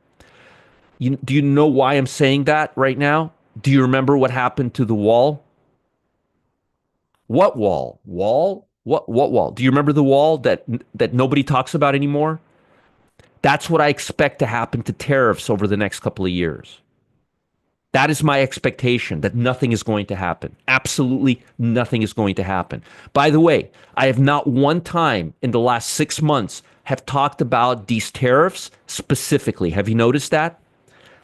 Do you know why I'm saying that right now? Do you remember what happened to the wall? What wall? Wall? What wall? Do you remember the wall that nobody talks about anymore? That's what I expect to happen to tariffs over the next couple of years. That is my expectation, that nothing is going to happen. Absolutely nothing is going to happen. By the way, I have not one time in the last 6 months have talked about these tariffs specifically. Have you noticed that?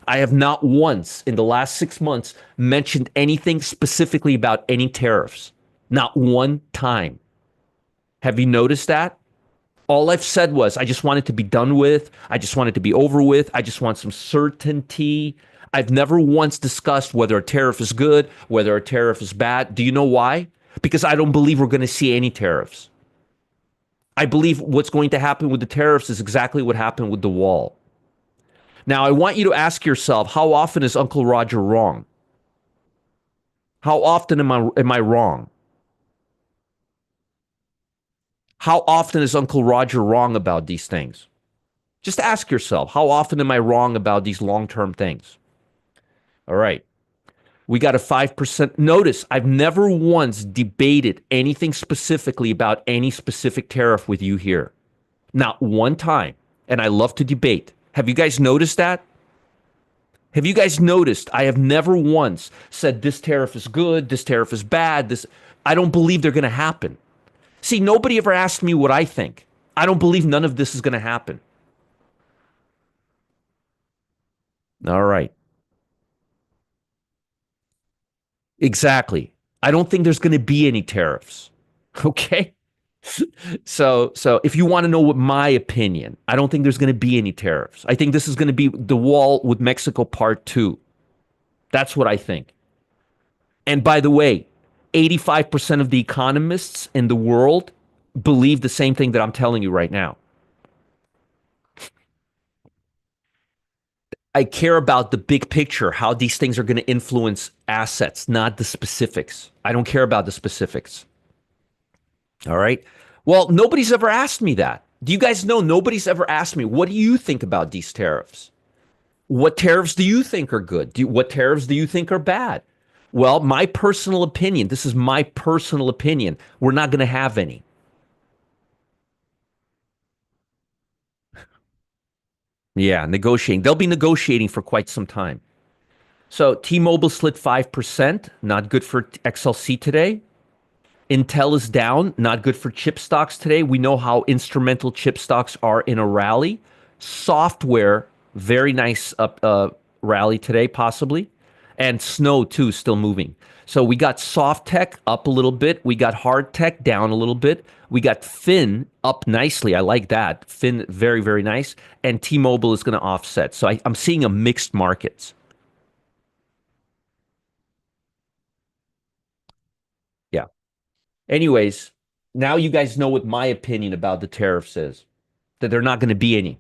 I have not once in the last 6 months mentioned anything specifically about any tariffs. Not one time. Have you noticed that? All I've said was, I just want it to be done with. I just want it to be over with. I just want some certainty. I've never once discussed whether a tariff is good, whether a tariff is bad. Do you know why? Because I don't believe we're going to see any tariffs. I believe what's going to happen with the tariffs is exactly what happened with the wall. Now, I want you to ask yourself, how often is Uncle Roger wrong? How often am I wrong? How often is Uncle Roger wrong about these things? Just ask yourself, how often am I wrong about these long-term things? All right. We got a 5%. Notice I've never once debated anything specifically about any specific tariff with you here. Not one time. And I love to debate. Have you guys noticed that? Have you guys noticed I have never once said this tariff is good, this tariff is bad, this I don't believe they're going to happen. See, nobody ever asked me what I think. I don't believe none of this is going to happen. All right. Exactly. I don't think there's going to be any tariffs. Okay? So if you want to know what my opinion, I don't think there's going to be any tariffs. I think this is going to be the wall with Mexico part 2. That's what I think. And by the way, 85% of the economists in the world believe the same thing that I'm telling you right now. I care about the big picture, how these things are going to influence assets, not the specifics. I don't care about the specifics. All right. Well, nobody's ever asked me that. Do you guys know nobody's ever asked me, what do you think about these tariffs? What tariffs do you think are good? What tariffs do you think are bad? Well, my personal opinion, this is my personal opinion, we're not going to have any. Yeah, negotiating. They'll be negotiating for quite some time. So T-Mobile slid 5%, not good for XLC today. Intel is down, not good for chip stocks today. We know how instrumental chip stocks are in a rally. Software, very nice rally today, possibly. And Snow, too, still moving. So we got soft tech up a little bit. We got hard tech down a little bit. We got Fin up nicely. I like that. Fin, very, very nice. And T-Mobile is going to offset. So I'm seeing a mixed markets. Yeah. Anyways, now you guys know what my opinion about the tariffs is, that they're not going to be any.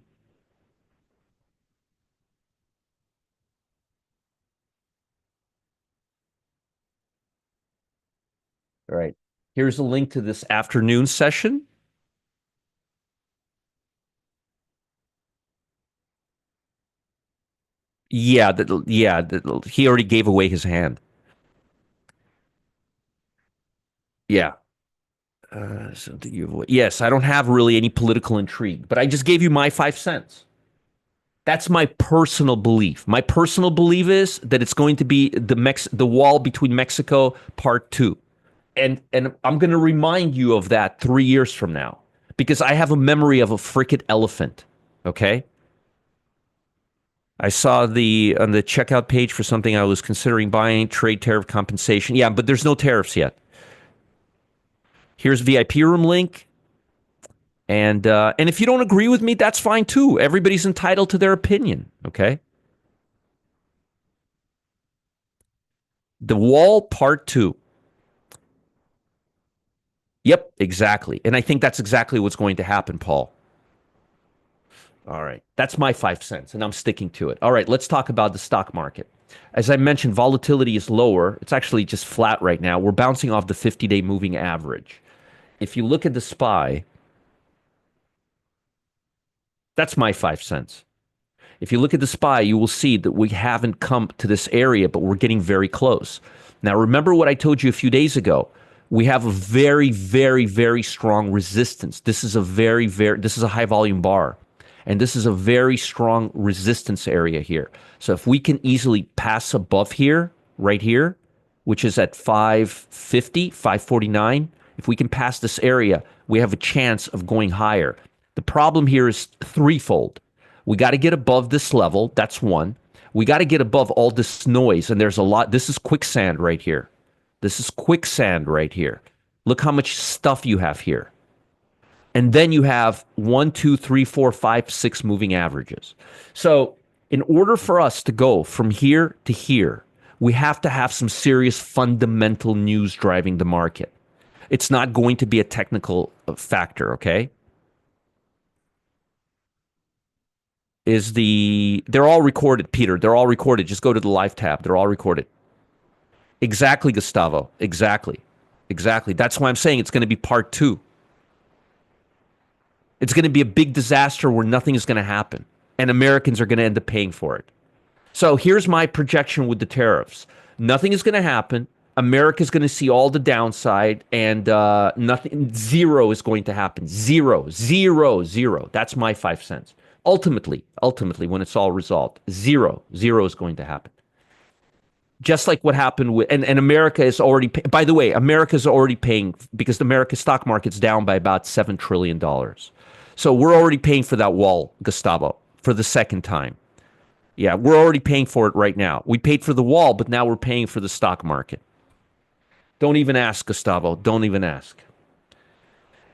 All right. Here's a link to this afternoon session. Yeah, he already gave away his hand. Yeah. Yes, I don't have really any political intrigue, but I just gave you my 5 cents. That's my personal belief. My personal belief is that it's going to be the wall between Mexico part 2. And I'm going to remind you of that 3 years from now because I have a memory of a freaking elephant. Okay? I saw the on the checkout page for something I was considering buying, trade tariff compensation. Yeah, but there's no tariffs yet. Here's VIP room link. And if you don't agree with me, that's fine too. Everybody's entitled to their opinion. Okay. The wall part 2. Yep, exactly. And I think that's exactly what's going to happen, Paul. All right. That's my 5 cents, and I'm sticking to it. All right, let's talk about the stock market. As I mentioned, volatility is lower. It's actually just flat right now. We're bouncing off the 50-day moving average. If you look at the SPY, that's my 5 cents. If you look at the SPY, you will see that we haven't come to this area, but we're getting very close. Now, remember what I told you a few days ago. We have a very, very, very strong resistance. This is a high volume bar. And this is a very strong resistance area here. So if we can easily pass above here, right here, which is at 550, 549, if we can pass this area, we have a chance of going higher. The problem here is threefold. We got to get above this level. That's one. We got to get above all this noise. And there's a lot. This is quicksand right here. This is quicksand right here. Look how much stuff you have here. And then you have one, two, three, four, five, six moving averages. So in order for us to go from here to here, we have to have some serious fundamental news driving the market. It's not going to be a technical factor, okay? They're all recorded, Peter. They're all recorded. Just go to the live tab. They're all recorded. Exactly, Gustavo. Exactly. Exactly. That's why I'm saying it's going to be part two. It's going to be a big disaster where nothing is going to happen, and Americans are going to end up paying for it. So here's my projection with the tariffs. Nothing is going to happen. America's going to see all the downside, and nothing. Zero is going to happen. Zero, zero, zero. That's my 5 cents. Ultimately, when it's all resolved, zero is going to happen. Just like what happened with, and America is already, by the way, America's already paying because the American stock market's down by about $7 trillion. So we're already paying for that wall, Gustavo, for the second time. Yeah, we're already paying for it right now. We paid for the wall, but now we're paying for the stock market. Don't even ask, Gustavo. Don't even ask.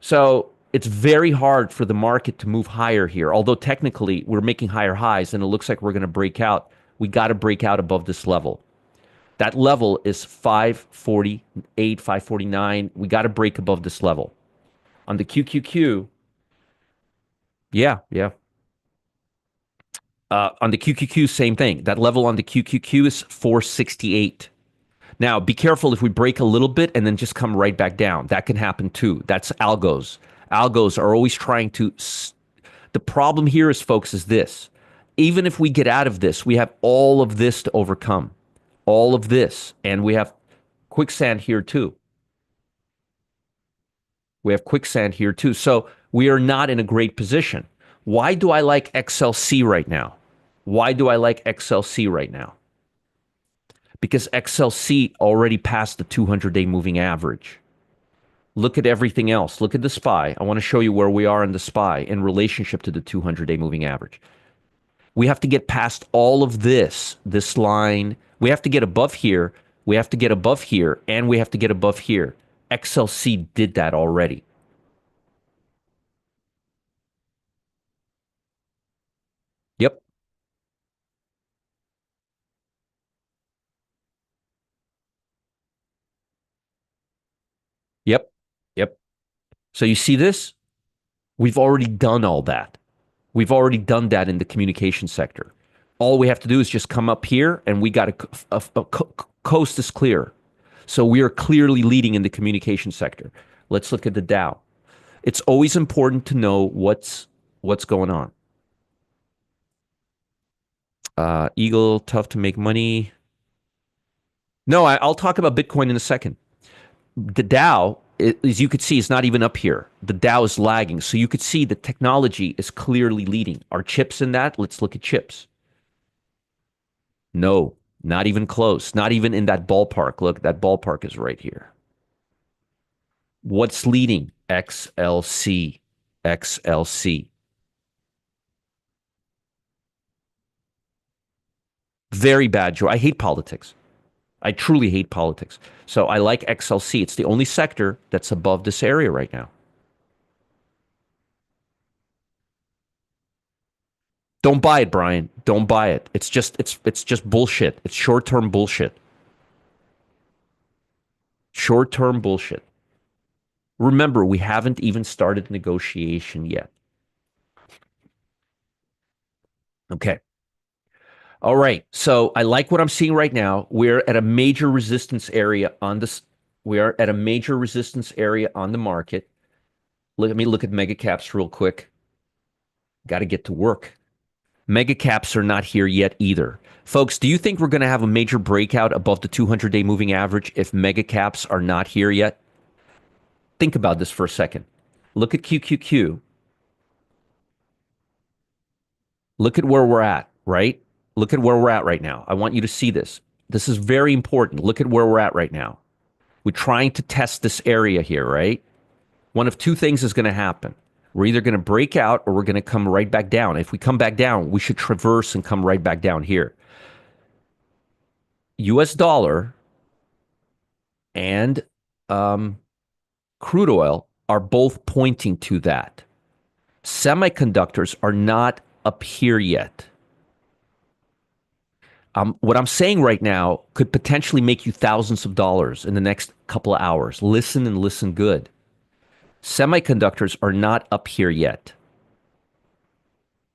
So it's very hard for the market to move higher here. Although technically we're making higher highs and it looks like we're going to break out. We got to break out above this level. That level is 548, 549. We got to break above this level. On the QQQ, yeah. On the QQQ, same thing. That level on the QQQ is 468. Now, be careful if we break a little bit and then just come right back down. That can happen too. That's algos. Algos are always trying to. The problem here is, folks, is this. Even if we get out of this, we have all of this to overcome. All of this. And we have quicksand here too. We have quicksand here too. So we are not in a great position. Why do I like XLC right now? Why do I like XLC right now? Because XLC already passed the 200-day moving average. Look at everything else. Look at the SPY. I want to show you where we are in the SPY in relationship to the 200-day moving average. We have to get past all of this line. We have to get above here. We have to get above here. And we have to get above here. XLC did that already. Yep. Yep. Yep. So you see this? We've already done all that. We've already done that in the communication sector. All we have to do is just come up here and we got a coast is clear. So we are clearly leading in the communication sector. Let's look at the Dow. It's always important to know what's going on. Eagle, tough to make money. No, I'll talk about Bitcoin in a second. The Dow, as you could see, is not even up here. The Dow is lagging. So you could see the technology is clearly leading. Are chips in that? Let's look at chips. No, not even close. Not even in that ballpark. Look, that ballpark is right here. What's leading? XLC. XLC. Very bad, Joe. I hate politics. I truly hate politics. So I like XLC. It's the only sector that's above this area right now. Don't buy it, Brian. Don't buy it. It's just bullshit. It's short-term bullshit. Short-term bullshit. Remember, we haven't even started negotiation yet. Okay. All right. So I like what I'm seeing right now. We're at a major resistance area on this. We are at a major resistance area on the market. Let me look at mega caps real quick. Got to get to work. Mega caps are not here yet either. Folks, do you think we're going to have a major breakout above the 200-day moving average if mega caps are not here yet? Think about this for a second. Look at QQQ. Look at where we're at, right? Look at where we're at right now. I want you to see this. This is very important. Look at where we're at right now. We're trying to test this area here, right? One of two things is going to happen. We're either going to break out or we're going to come right back down. If we come back down, we should traverse and come right back down here. US dollar and crude oil are both pointing to that. Semiconductors are not up here yet. What I'm saying right now could potentially make you thousands of dollars in the next couple of hours. Listen and listen good. Semiconductors are not up here yet.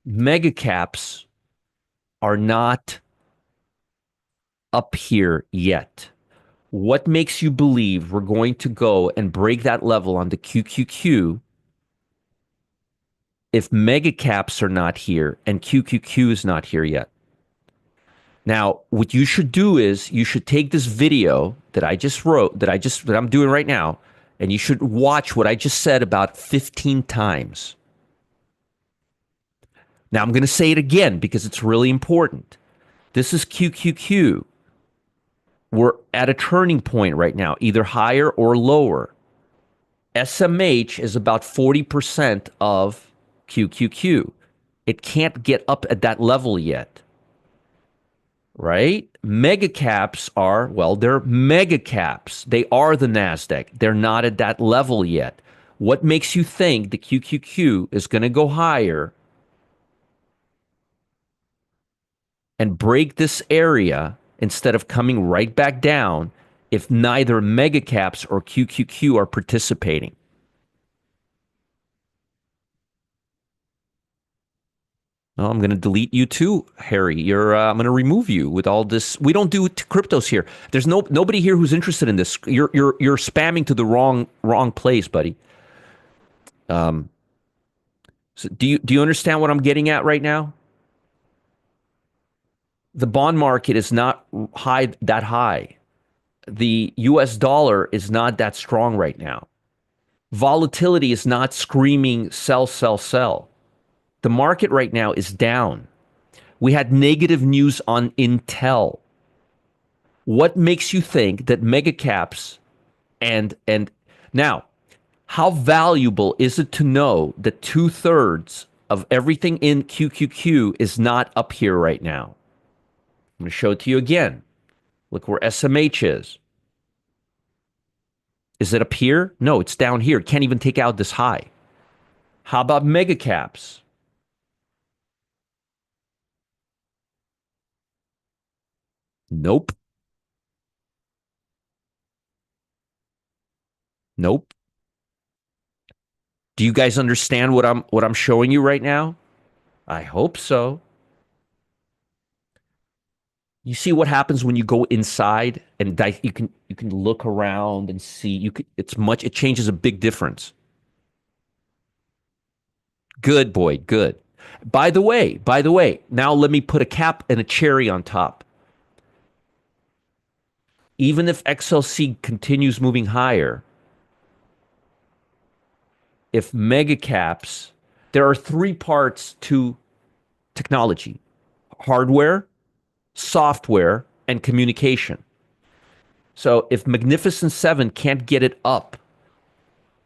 Mega caps are not up here yet. What makes you believe we're going to go and break that level on the QQQ if mega caps are not here and QQQ is not here yet? Now, what you should do is you should take this video that I just wrote, that I'm doing right now, and you should watch what I just said about 15 times. Now, I'm going to say it again because it's really important. This is QQQ. We're at a turning point right now, either higher or lower. SMH is about 40% of QQQ. It can't get up at that level yet. Right? Mega caps are, well, they're mega caps. They are the NASDAQ. They're not at that level yet. What makes you think the QQQ is going to go higher and break this area instead of coming right back down if neither mega caps or QQQ are participating? Oh, I'm going to delete you too, Harry. I'm going to remove you with all this. We don't do cryptos here. There's nobody here who's interested in this. You're spamming to the wrong place, buddy. So do you understand what I'm getting at right now? The bond market is not that high. The US dollar is not that strong right now. Volatility is not screaming sell, sell, sell. The market right now is down. We had negative news on Intel. What makes you think that mega caps and now, how valuable is it to know that 2/3 of everything in QQQ is not up here right now? I'm going to show it to you again. Look where SMH is. Is it up here? No, it's down here. It can't even take out this high. How about mega caps? Nope. Nope. Do you guys understand what I'm showing you right now? I hope so. You see what happens when you go inside and you can look around and see it changes a big difference. Good boy, good. By the way, now let me put a cap and a cherry on top. Even if XLC continues moving higher, if mega caps, there are three parts to technology: hardware, software, and communication. So if Magnificent 7 can't get it up,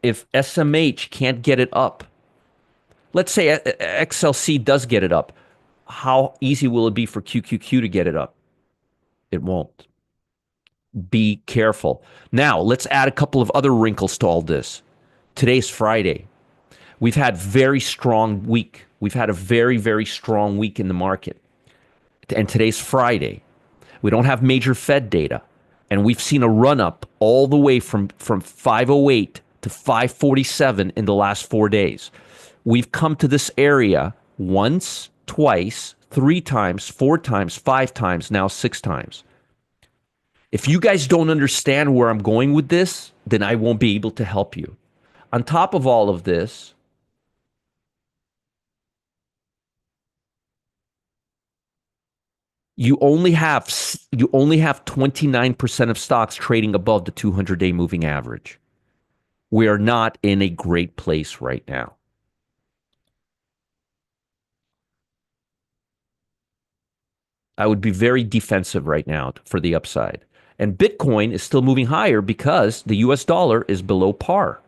if SMH can't get it up, let's say XLC does get it up, how easy will it be for QQQ to get it up? It won't. Be careful. Now, let's add a couple of other wrinkles to all this. Today's Friday. We've had very strong week. We've had a very, very strong week in the market. And today's Friday. We don't have major Fed data. And we've seen a run up all the way from 508 to 547 in the last 4 days. We've come to this area once, twice, three times, four times, five times, now six times. If you guys don't understand where I'm going with this, then I won't be able to help you. On top of all of this, you only have 29% of stocks trading above the 200-day moving average. We are not in a great place right now. I would be very defensive right now for the upside. And Bitcoin is still moving higher because the US dollar is below par.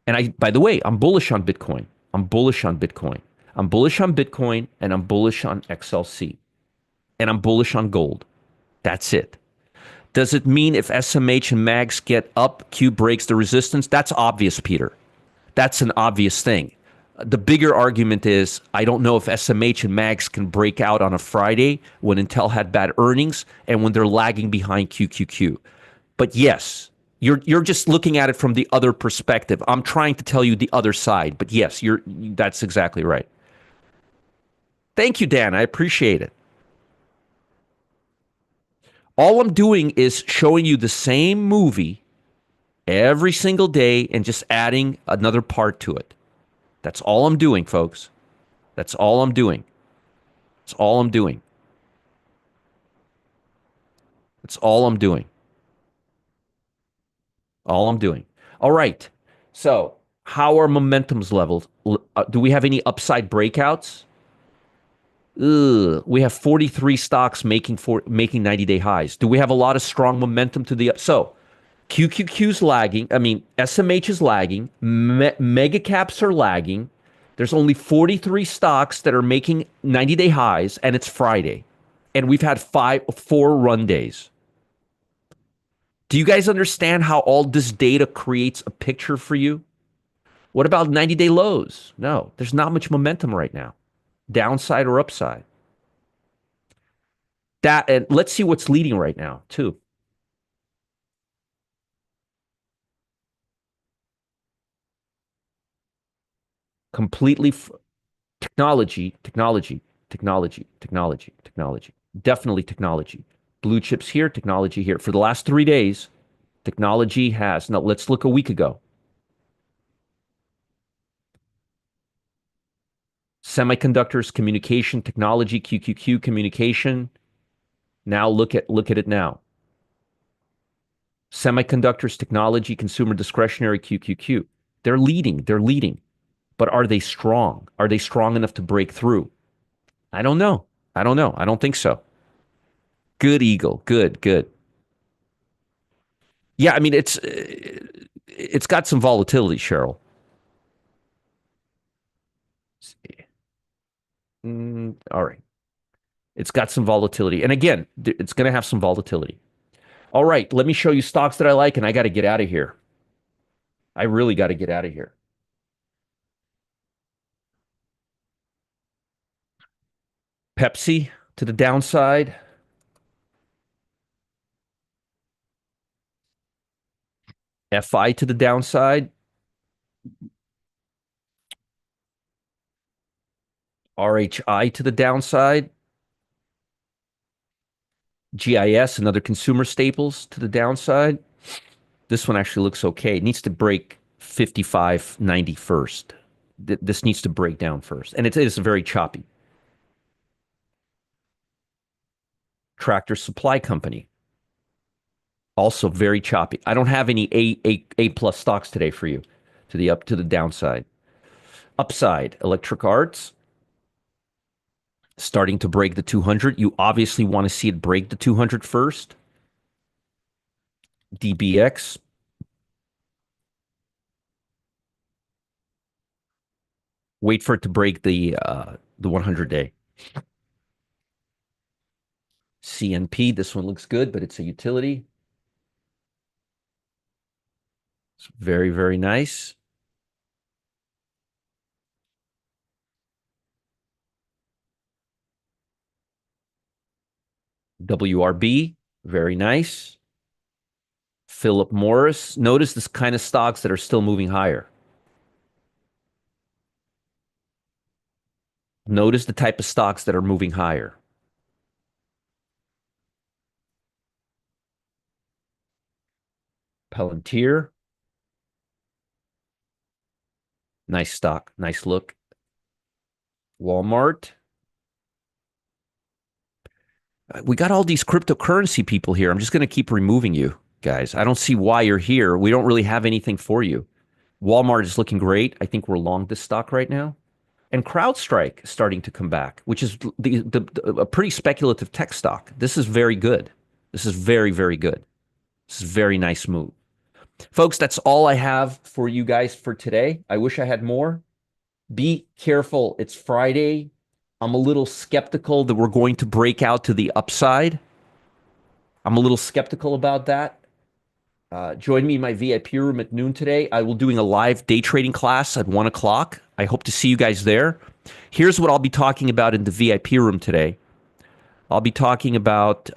And by the way, I'm bullish on Bitcoin. I'm bullish on Bitcoin. I'm bullish on Bitcoin and I'm bullish on XLC. And I'm bullish on gold. That's it. Does it mean if SMH and MAGs get up, Q breaks the resistance? That's obvious, Peter. That's an obvious thing. The bigger argument is I don't know if SMH and MAGs can break out on a Friday when Intel had bad earnings and when they're lagging behind QQQ. But yes, you're just looking at it from the other perspective. I'm trying to tell you the other side. But yes, that's exactly right. Thank you, Dan. I appreciate it. All I'm doing is showing you the same movie every single day and just adding another part to it. That's all I'm doing, folks. That's all I'm doing. That's all I'm doing. That's all I'm doing. All I'm doing. All right. So, how are momentums levels? Do we have any upside breakouts? Ugh, we have 43 stocks making 90-day highs. Do we have a lot of strong momentum to the up? So, QQQ's lagging. I mean, SMH is lagging. Mega caps are lagging. There's only 43 stocks that are making 90-day highs, and it's Friday. And we've had four run days. Do you guys understand how all this data creates a picture for you? What about 90-day lows? No, there's not much momentum right now, downside or upside. That, and let's see what's leading right now, too. Completely technology, technology, technology, technology, technology. Definitely technology. Blue chips here, technology here. For the last 3 days, technology has. Now, let's look a week ago. Semiconductors, communication, technology, QQQ, communication. Now look at it now. Semiconductors, technology, consumer discretionary, QQQ. They're leading. They're leading. But are they strong? Are they strong enough to break through? I don't know. I don't know. I don't think so. Good Eagle. Good, good. Yeah, I mean it's got some volatility, Cheryl. All right. It's got some volatility. And again, it's going to have some volatility. All right, let me show you stocks that I like and I got to get out of here. I really got to get out of here. Pepsi to the downside. FI to the downside. RHI to the downside. GIS and other consumer staples to the downside. This one actually looks okay. It needs to break 55.90 first. This needs to break down first. And it is very choppy. Tractor Supply Company, also very choppy. I don't have any A plus stocks today for you to the downside. Upside, Electric Arts starting to break the 200. You obviously want to see it break the 200 first. DBX, wait for it to break the 100 day. CNP, this one looks good, but it's a utility. It's very, very nice. WRB, very nice. Philip Morris. Notice this kind of stocks that are still moving higher. Notice the type of stocks that are moving higher. Palantir, nice stock, nice look. Walmart. We got all these cryptocurrency people here. I'm just going to keep removing you guys. I don't see why you're here. We don't really have anything for you. Walmart is looking great. I think we're long this stock right now. And CrowdStrike is starting to come back, which is a pretty speculative tech stock. This is very good. This is very, very good. This is a very nice move. Folks, that's all I have for you guys for today. I wish I had more. Be careful. It's Friday. I'm a little skeptical that we're going to break out to the upside. I'm a little skeptical about that. Join me in my VIP room at noon today. I will be doing a live day trading class at 1 o'clock. I hope to see you guys there. Here's what I'll be talking about in the VIP room today. I'll be talking about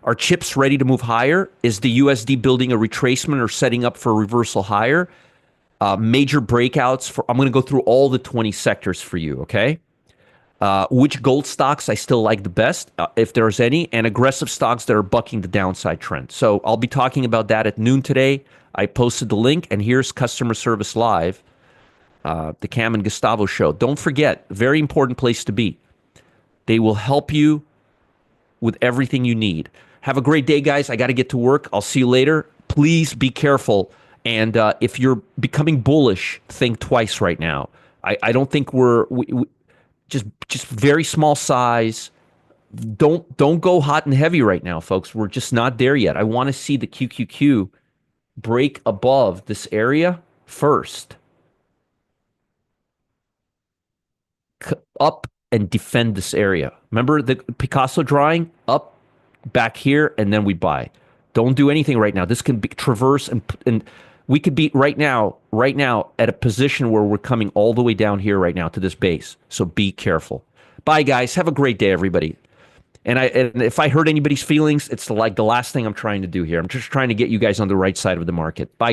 are chips ready to move higher? Is the USD building a retracement or setting up for a reversal higher? Major breakouts. I'm going to go through all the 20 sectors for you, okay? Which gold stocks I still like the best, if there's any, and aggressive stocks that are bucking the downside trend. So I'll be talking about that at noon today. I posted the link, and here's Customer Service Live, the Cam and Gustavo show. Don't forget, very important place to be. They will help you with everything you need. Have a great day, guys. I got to get to work. I'll see you later. Please be careful. And if you're becoming bullish, think twice right now. I don't think we're just very small size. Don't go hot and heavy right now, folks. We're just not there yet. I want to see the QQQ break above this area first. Up and defend this area. Remember the Picasso drawing? Up, back here, and then we buy. Don't do anything right now. This can be traverse, and we could be right now at a position where we're coming all the way down here right now to this base. So be careful. Bye, guys. Have a great day, everybody. And if I hurt anybody's feelings, it's like the last thing I'm trying to do here. I'm just trying to get you guys on the right side of the market. Bye.